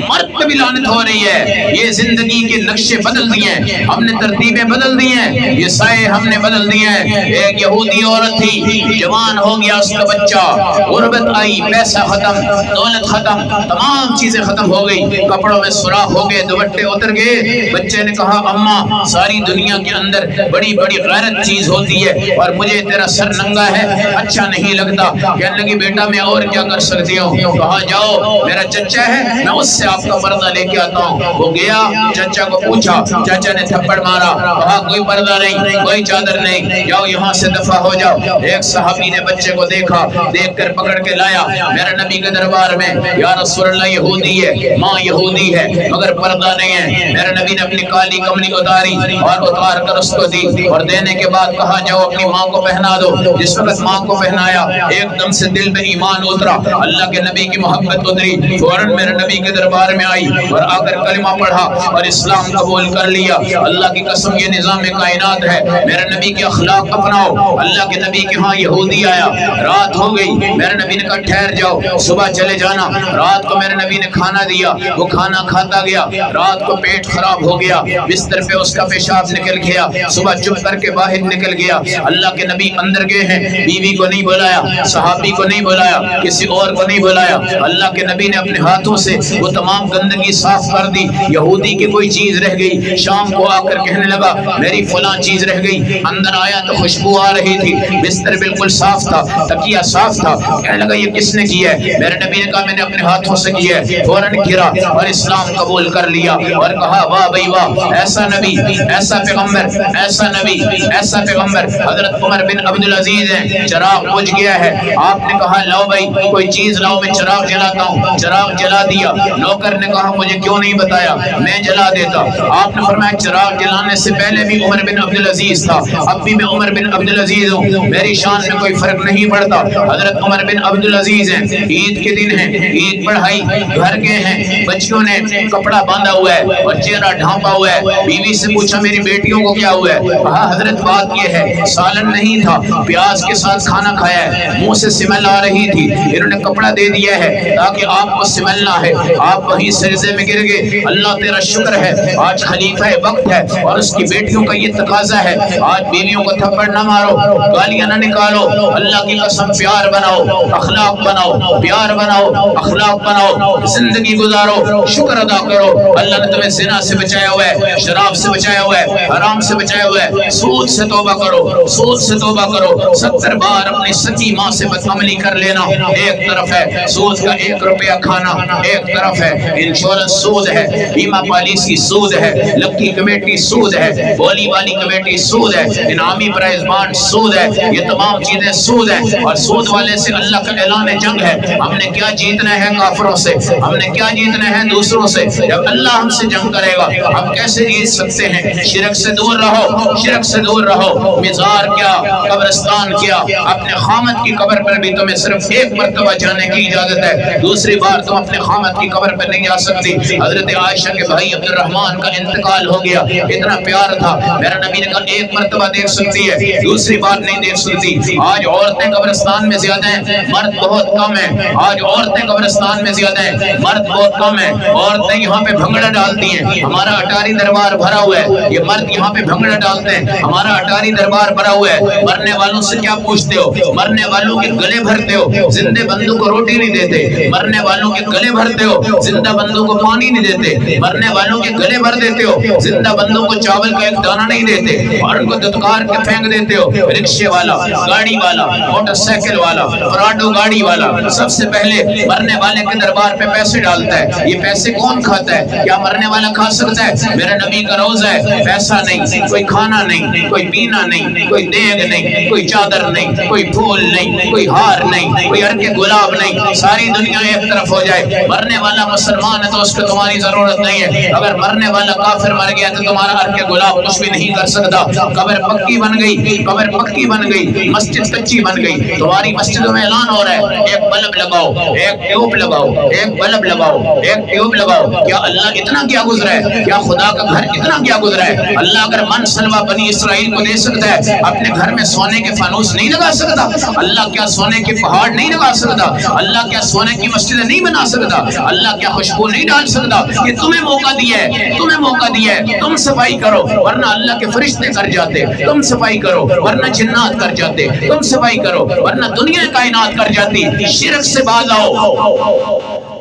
مرد پہ بھی لعنت ہو رہی ہے۔ یہ زندگی کے نقشے بدل دیے ہیں، ہم نے ترتیبیں بدل دی ہیں، یہ سائے ہم نے بدل دیے ہیں۔ ایک یہودی عورت تھی، جوان ہو گیا اس کا بچہ، غربت آئی، پیسہ ختم، دولت ختم، تمام چیزیں ختم ہو گئی، کپڑوں میں سوراخ ہو گئے، دوپٹے اتر گئے۔ بچے نے کہا اماں ساری دنیا کے اندر بڑی بڑی غیرت چیز ہوتی ہے اور مجھے تیرا سر ننگا ہے اچھا نہیں لگتا۔ کہنے لگی بیٹا میں اور کیا کر سکتی ہوں؟ کہا جاؤ میرا چچا ہے میں اس سے آپ کا پردہ لے کے آتا ہوں۔ وہ گیا، چچا کو پوچھا، چچا نے تھپڑ مارا، کہا کوئی پردہ نہیں، کوئی چادر نہیں، جاؤ یہاں سے دفع ہو جاؤ۔ ایک صحابی نے بچے کو دیکھا، دیکھ کر پکڑ کے لایا میرے نبی کے دربار میں، یا رسول اللہ یہودی ہے، ماں یہودی ہے مگر پردہ نہیں ہے۔ میرے نبی نے اپنی کالی کملی اتاری اور اتار کر اس کو دی، اور دینے کے بعد کہا جاؤ اپنی ماں کو پہنا دو۔ جس وقت ماں کو پہنایا ایک دم سے دل میں ایمان اترا، اللہ کے نبی کی محبت اتری، فوراً میرے نبی کے دربار میں آئی اور آ کر کلمہ پڑھا اور اسلام قبول کر لیا۔ اللہ کی قسم یہ نظام کائنات ہے، میرے نبی کے اخلاق اپناؤ۔ اللہ کے نبی کے ہاں یہودی آیا، رات ہو گئی، میرے نبی نے کہا ٹھہر جاؤ صبح چلے جانا۔ رات کو میرے نبی نے کھانا دیا، وہ کھانا کھاتا گیا، رات کو پیٹ خراب ہو گیا، بستر پہ اس کا پیشاب نکل گیا، صبح چپ کر کے باہر نکل گیا۔ اللہ کے نبی اندر گئے ہیں، بیوی کو نہیں بلایا، صحابی کو نہیں بلایا، کسی اور عمر کو نہیں بلایا. اللہ کے نبی نے اپنے ہاتھوں سے وہ تمام گندگی صاف کر دی. یہودی کی کوئی چیز رہ گئی, شام کو آ کر کہنے لگا میری فلاں چیز رہ گئی. اندر آیا تو خوشبو آ رہی تھی, بستر بالکل صاف تھا, تکیہ صاف تھا. کہنے لگا یہ کس نے کیا ہے؟ میرے نبی نے کہا میں نے اپنے ہاتھوں سے کیا ہے. فوراً گرا اور اسلام قبول کر لیا اور کہا واہ بھائی واہ, ایسا نبی, ایسا پیغمبر, ایسا نبی, ایسا پیغمبر. حضرت عمر بن عبدالعزیز ہیں, چراغ بجھ گیا ہے. آپ نے کہا لاؤ بھائی کوئی چیز لاؤ, میں چراغ جلاتا ہوں. چراغ جلا دیا. نوکر نے کہا مجھے کیوں نہیں بتایا, میں جلا دیتا. آپ نے فرمایا چراغ جلانے سے پہلے بھی عمر بن عبدالعزیز تھا, اب بھی میں عمر بن عبدالعزیز ہوں, میری شان میں کوئی فرق نہیں پڑتا. حضرت عمر بن عبدالعزیز ہیں, عید کے دن ہیں, عید پڑھائی, گھر گئے ہیں, بچیوں نے کپڑا باندھا ہوا ہے اور چہرہ ڈھانپا ہوا ہے. بیوی سے پوچھا میری بیٹیوں کو کیا ہوا ہے؟ کہا حضرت بات یہ ہے سالن نہیں تھا, پیاز کے ساتھ کھانا کھایا ہے, منہ سے سمیل آ رہی تھی, انہوں نے کپڑا دے دیا ہے تاکہ آپ کو سمیل نہ ہے. آپ وہیں سجدے میں گر گئے. اللہ تیرا شکر ہے آج خلیفہ وقت ہے اور اس کی بیٹیوں کا یہ تقاضا ہے, آج بیویوں کو تھپڑ نہ مارو, گالیاں نہ نکالو, اللہ کی قسم پیار بناؤ, اخلاق بناؤ, پیار بناؤ, اخلاق بناؤ, زندگی گزارو, شکر ادا کرو. اللہ نے تمہیں زنا سے بچایا ہوا ہے, شراب سے بچایا ہوا ہے, حرام سے بچایا ہوا ہے. سود سے توبہ کرو, سود سے توبہ کرو. 70 بار اپنی سچی ماں سے بدعملی کر لینا ایک طرف ہے, سود کا 1 روپیہ کھانا ایک طرف ہے, انشورنس سود ہے, بیمہ پالیسی سود ہے, لکی کمیٹی سود ہے, بولی والی کمیٹی سود ہے, انعامی پرائز بانڈ سود ہے, یہ تمام چیزیں سود ہیں. اور سود والے سے اللہ کا اعلان جنگ ہے. ہم نے کیا جیتنا ہے کافروں سے, ہم نے کیا جیتنا ہے دوسروں سے. جب اللہ ہم سے جنگ کرے گا ہم کیسے جیت سکتے ہیں؟ شرک سے دور رہو, شرک سے دور رہو. مزار کیا, قبرستان کیا, اپنے خامد کی قبر پر بھی تمہیں صرف 1 مرتبہ جانے کی اجازت ہے, دوسری بار تم اپنے خامد کی قبر پر نہیں جا سکتی. حضرت عائشہ کے بھائی عبد الرحمن کا انتقال ہو گیا, اتنا پیار تھا, میرا نبی نے کہا 1 مرتبہ دیکھ سکتی ہے, دوسری بار نہیں دیکھ سکتی. آج عورتیں قبرستان میں زیادہ ہیں, مرد بہت کم ہیں. آج عورتیں قبرستان میں زیادہ ہیں, مرد بہت کم ہیں. عورتیں یہاں پہ بھنگڑا ڈالتی ہیں, ہمارا اٹاری دربار بھرا ہوا ہے. یہ مرد یہاں پہ بھنگڑا ڈالتے ہیں, ہمارا اٹاری دربار بھرا ہوا ہے. مرنے والوں سے کیا پوچھتے ہو؟ مرنے والوں کے گلے بھرتے ہو, زندے بندوں کو روٹی نہیں دیتے. مرنے والوں کے گلے بھرتے ہو, زندہ بندوں کو پانی نہیں دیتے. مرنے والوں کے گلے بھر دیتے ہو, زندہ بندوں کو چاول کا 1 دانہ نہیں دیتے اور ان کو دتکار کے پھینک دیتے ہو. رکشے والا, گاڑی والا, موٹر سائیکل والا, پراڈو گاڑی والا سب سے پہلے مرنے والے کے دربار پہ پیسے ڈالتا ہے. یہ پیسے کون کھاتا ہے؟ کیا مرنے والا کھا سکتا ہے؟ میرے نبی کا روزہ ہے, پیسہ نہیں, کوئی کھانا نہیں, کوئی پینا نہیں, کوئی دیگ نہیں, کوئی چادر نہیں, کوئی پھول نہیں, کوئی ہار نہیں, کوئی عرق گلاب نہیں. ساری دنیا ایک طرف ہو جائے, مرنے والا مسلمان ہے تو اس کو تمہاری ضرورت نہیں ہے. اگر مرنے والا کافر مر گیا تو تمہارا عرق گلاب کچھ بھی نہیں کر سکتا. قبر پکی بن گئی, قبر پکی بن گئی, مسجد کچی بن گئی. تمہاری مسجدوں میں اعلان ہو رہا ہے 1 بلب لگاؤ, 1 ٹیوب لگاؤ, 1 بلب لگاؤ, 1 ٹیوب لگاؤ. کیا اللہ اتنا کیا گزرا ہے؟ کیا خدا کا گھر اتنا کیا گزرا ہے؟ اللہ اگر من سلوا بنی اسرائیل کو دے سکتا ہے, اپنے گھر میں سونے کے فانوس نہیں لگا سکتا؟ اللہ کیا سونے کے پہاڑ نہیں لگا سکتا؟ اللہ کیا سونے کی مسجدیں نہیں بنا سکتا؟ اللہ کیا خوشبو نہیں ڈال سکتا؟ یہ تمہیں موقع دیا ہے, تمہیں موقع دیا ہے. تم صفائی کرو ورنہ اللہ کے فرشتے کر جاتے, تم صفائی کرو ورنہ جنات کر جاتے, تم صفائی کرو ورنہ دنیا کائنات کر جاتی. شرک سے باز آؤ,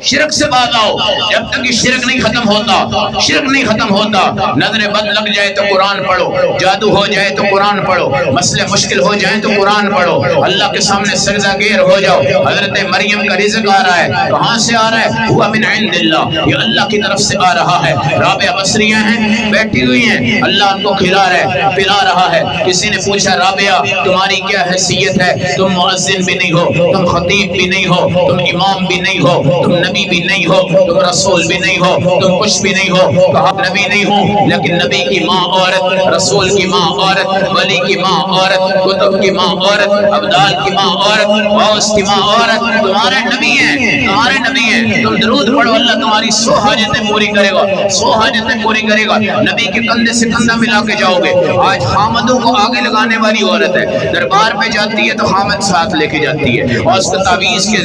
شرک سے باز آؤ. جب تک یہ شرک نہیں ختم ہوتا, شرک نہیں ختم ہوتا. نظر بد لگ جائے تو قرآن پڑھو, جادو ہو جائے تو قرآن پڑھو, مسئلے مشکل ہو جائیں تو قرآن پڑھو, اللہ کے سامنے سجدہ گیر ہو جاؤ. حضرت مریم کا رزق آ رہا ہے, کہاں سے آ رہا ہے؟ ہوا من عند اللہ, یہ اللہ کی طرف سے آ رہا ہے. رابعہ بصریہ ہیں, بیٹھی ہوئی ہیں, اللہ ان کو کھلا رہا ہے, پلا رہا ہے. کسی نے پوچھا رابعہ تمہاری کیا حیثیت ہے؟ تم مؤذن بھی نہیں ہو, تم خطیب بھی نہیں ہو, تم امام بھی نہیں ہو, تم نبی بھی نہیں ہو, تم رسول بھی نہیں ہو, تم کچھ بھی نہیں ہو. کہا نبی نہیں ہوں لیکن نبی کی ماں عورت, رسول کی ماں عورت, ولی کی ماں عورت, کتب کی ماں عورت, ابدال کی ماں عورت, غوث کی ماں عورت. تمہارے نبی ہیں, تمہارے نبی ہیں. تم درود پڑھو, اللہ تمہاری 100 حاجتیں پوری کرے گا, 100 حاجتیں پوری کرے گا. نبی کے کندھے سے کندھا ملا کے جاؤ گے. آج خامدوں کو آگے لگانے والی عورت ہے, دربار پہ جاتی ہے تو خامد ساتھ لے کے جاتی ہے اور اس کو تعویذ کے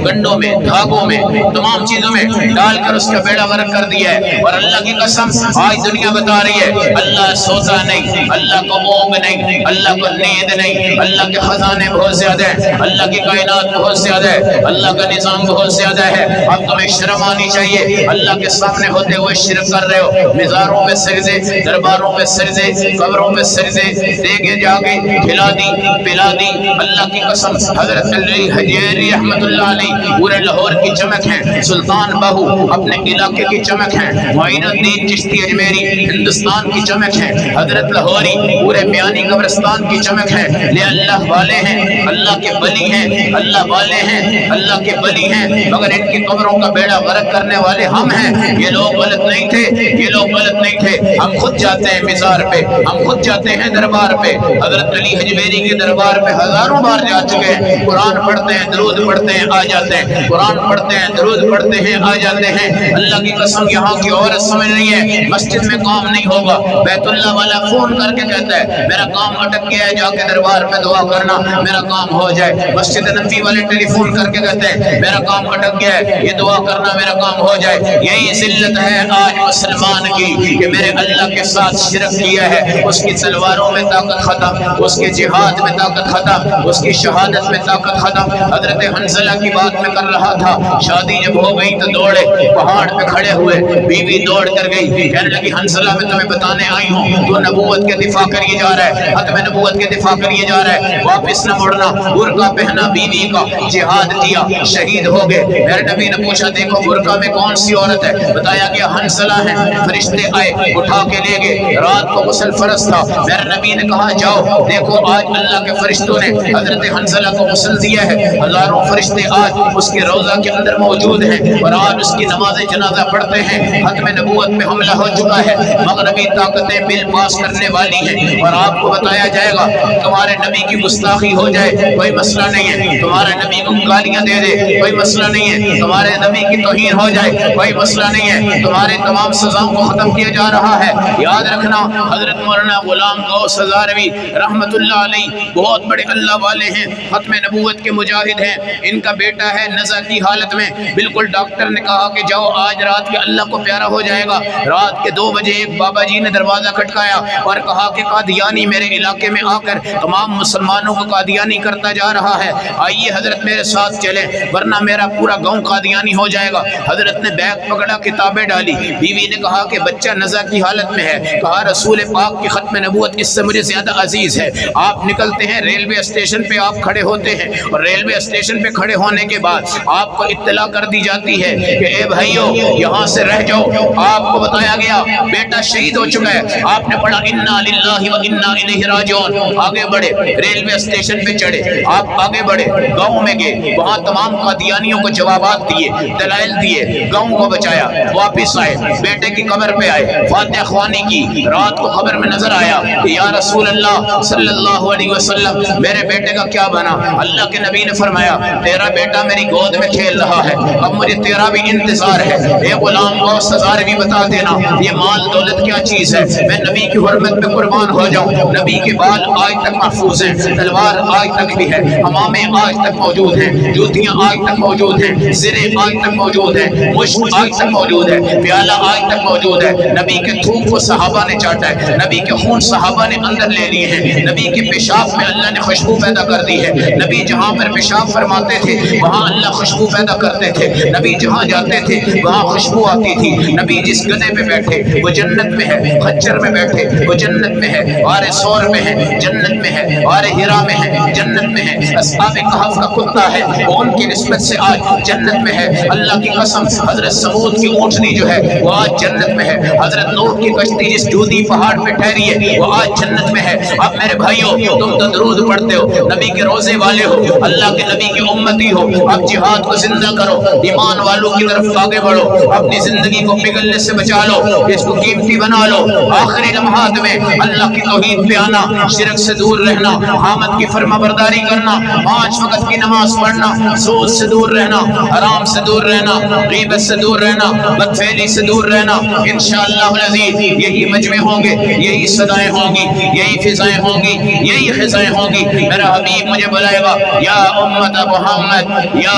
گنڈوں میں, دھاگوں میں, تمام چیزوں میں ڈال کر اس کا بیڑا غرق کر دیا ہے۔ اور اللہ کی قسم آج دنیا بتا رہی ہے اللہ سوتا نہیں، اللہ کو اونگ نہیں، اللہ کو نیند نہیں، اللہ کے خزانے بہت زیادہ ہیں، اللہ کی کائنات بہت زیادہ ہے، اللہ کا نظام بہت زیادہ ہے۔ اب تمہیں شرم آنی چاہیے، اللہ کے سامنے ہوتے ہوئے شرک کر رہے ہو، مزاروں پہ سجدے، درباروں پہ سجدے، قبروں پہ سجدے، دیکھے جا کے کھلا دی پلا دی۔ اللہ کی قسم حضرت علی حجیری رحمت اللہ علیہ پورے لاہور کی چمک ہے، سلطان باہو اپنے علاقے کی چمک ہے، معین الدین چشتی اجمیری ہندوستان کی چمک ہے، حضرت لاہوری پورے میانی قبرستان کی چمک ہے۔ یہ اللہ والے ہیں، اللہ کے ولی ہیں، اللہ والے ہیں، اللہ کے ولی ہیں، مگر ان کی قبروں کا بیڑا غرق کرنے والے ہم ہیں۔ یہ لوگ غلط نہیں تھے، یہ لوگ غلط نہیں تھے، ہم خود جاتے ہیں مزار پہ، ہم خود جاتے ہیں دربار پہ، حضرت علی حجویری کے دربار پہ ہزاروں بار جا چکے ہیں، قرآن پڑھتے ہیں، درود پڑھتے ہیں، آ جاتے ہیں، قرآن پڑھتے ہیں، درود پڑھتے ہیں، آ جاتے ہیں۔ اللہ کی قسم یہاں کی عورت سمجھ رہی ہے مسجد میں کام نہیں ہوگا، بیت اللہ والا فون کر کے کہتا ہے میرا کام اٹک گیا ہے، جا کے دربار میں دعا کرنا میرا کام ہو جائے۔ مسجد نبوی والے ٹیلی فون کر کے کہتے ہیں میرا کام اٹک گیا ہے، یہ دعا کرنا میرا کام ہو جائے۔ یہی ذلت ہے آج مسلمان کی کہ میرے اللہ کے ساتھ شرک کیا ہے، اس کی تلواروں میں طاقت ختم، اس کے جہاد میں طاقت ختم، اس کی شہادت میں طاقت ختم۔ حضرت حنظلہ کی بات میں کر رہا تھا، شادی جب ہو گئی تو دوڑے پہاڑ پہ کھڑے ہوئے، بیوی دوڑ کر گئی، کہنے لگی حنظلہ میں تمہیں بتانے آئی ہوں تو نبوت کے دفاع کریے جا رہا ہے، ختم نبوت کے دفاع کریے جا رہا ہے، واپس نہ مڑنا۔ برقع پہنا بیوی کا، جہاد دیا، شہید ہو گئے۔ میرے نبی نے پوچھا دیکھو برقع میں کون سی عورت ہے؟ بتایا کہ حنظلہ ہے۔ فرشتے آئے اٹھا کے لے گئے، رات کو غسل فرض تھا، میرے نبی نے کہا جاؤ دیکھو آج اللہ کے فرشتوں نے حضرت حنظلہ کو غسل دیا ہے، ہزاروں فرشتے آج اس کے روضہ کے اندر موجود ہیں اور آج اس کی نماز جنازہ پڑھتے ہیں۔ ختم نبوت میں حملہ ہو چکا ہے، مغربی طاقتیں بل پاس کرنے والی ہیں اور آپ کو بتایا جائے گا تمہارے نبی کی گستاخی ہو جائے کوئی مسئلہ نہیں ہے، تمہارے نبی کو گالیاں دے دے کوئی مسئلہ نہیں ہے، تمہارے نبی کی توہین ہو جائے کوئی مسئلہ نہیں ہے، تمہارے تمام سزاؤں کو ختم کیا جا رہا ہے۔ یاد رکھنا حضرت مولانا غلام غوث ہزاروی رحمت اللہ علیہ بہت بڑے اللہ والے ہیں، ختم نبوت کے مجاہد ہیں، ان کا بیٹا ہے نزع کی حالت میں، بالکل ڈاکٹر نے کہا کہ جاؤ آج رات کے اللہ کو پیارا ہو جائے گا۔ رات کے 2 بجے ایک بابا جی نے دروازہ کھٹکایا اور کہا کہ قادیانی میرے علاقے میں آ کر تمام مسلمانوں کو قادیانی کرتا جا رہا ہے، آئیے حضرت میرے ساتھ چلیں ورنہ میرا پورا گاؤں قادیانی ہو جائے گا۔ حضرت نے بیگ پکڑا، کتابیں ڈالی، بیوی نے کہا کہ بچہ نزع کی حالت میں ہے، کہا رسول پاک کی ختم نبوت اس سے مجھے زیادہ عزیز ہے۔ آپ نکلتے ہیں ریلوے اسٹیشن پہ، آپ کھڑے ہوتے ہیں اور ریلوے اسٹیشن پہ کھڑے ہونے کے بعد آپ کو اطلاع کر دی جاتی ہے کہ اے بھائیو یہاں سے رہ جاؤ۔ آپ کو بتایا گیا بیٹا شہید ہو چکا ہے، آپ نے پڑھا انا للہ و انا الیہ راجعون، آگے بڑھے ریلوے اسٹیشن پہ چڑھے، آپ آگے بڑھے گاؤں میں گئے، وہاں تمام قادیانیوں کو جوابات دیے، دلائل دیے، گاؤں کو بچایا، واپس آئے، بیٹے کی قبر پہ آئے، فاتحہ خوانی کی، رات کو خبر میں نظر آیا کہ یا رسول اللہ صلی اللہ علیہ وسلم میرے بیٹے کا کیا بنا؟ اللہ کے نبی نے فرمایا تیرا بیٹا میری گود میں کھیل رہا ہے، اب مجھے تیرا بھی انتظار ہے۔ اے غلام غوث ہزاروی بتا دینا یہ مال دولت کیا چیز ہے، میں نبی کی حرمت میں قربان ہو جاؤں۔ نبی کے بال آج تک محفوظ ہیں، تلوار آج تک بھی ہے، حمامے آج تک موجود ہیں، جوتیاں آج تک موجود ہیں، زرے آج تک موجود ہیں، مشک آج تک موجود ہے، پیالہ آج تک موجود ہے۔ نبی کے تھوک کو صحابہ نے چاٹا ہے، نبی کے خون صحابہ نے اندر لے لیے ہیں، نبی کے پیشاب میں اللہ نے خوشبو پیدا کر دی ہے، نبی جہاں پر پیشاب فرماتے تھے وہاں اللہ خوشبو پیدا کرتے تھے، نبی جہاں جاتے تھے وہاں خوشبو آتی تھی، نبی جس گدھے پہ بیٹھے وہ جنت میں ہے، خچر میں بیٹھے وہ جنت میں ہے، غار ثور میں ہے جنت میں ہے، غار ہرا میں ہے جنت میں ہے، اصحاب کہف کا کتا ہے وہ ان کی نسبت سے آج جنت میں ہے۔ اللہ کی قسم حضرت سمود کی اونٹنی جو ہے وہ آج جنت میں ہے، حضرت نوح کی کشتی جس جودی پہاڑ پہ ٹھہری ہے وہ آج جنت میں ہے۔ اب میرے بھائیوں تم تو درود پڑھتے ہو، نبی کے روزے والے ہو، اللہ کے نبی کی امتی ہو، اب جہاد کو زندہ کرو، ایمان والوں کی طرف آگے بڑھو، اپنی زندگی کو پگھلنے سے بچا لو، اس کو قیمتی بنا لو، آخری لمحات میں اللہ کی توحید پہ آنا، شرک سے دور رہنا، حامد کی فرما برداری کرنا، 5 وقت کی نماز پڑھنا، سود سے دور رہنا، حرام سے دور رہنا، غیبت سے دور رہنا، بدفعلی سے دور رہنا۔ انشاءاللہ العزیز یہی مجمع ہوں گے، یہی صدائیں ہوں گی، یہی فضائیں ہوں گی، یہی خزائیں ہوں گی۔ میرا حبیب مجھے بلائے گا یا امت محمد، یا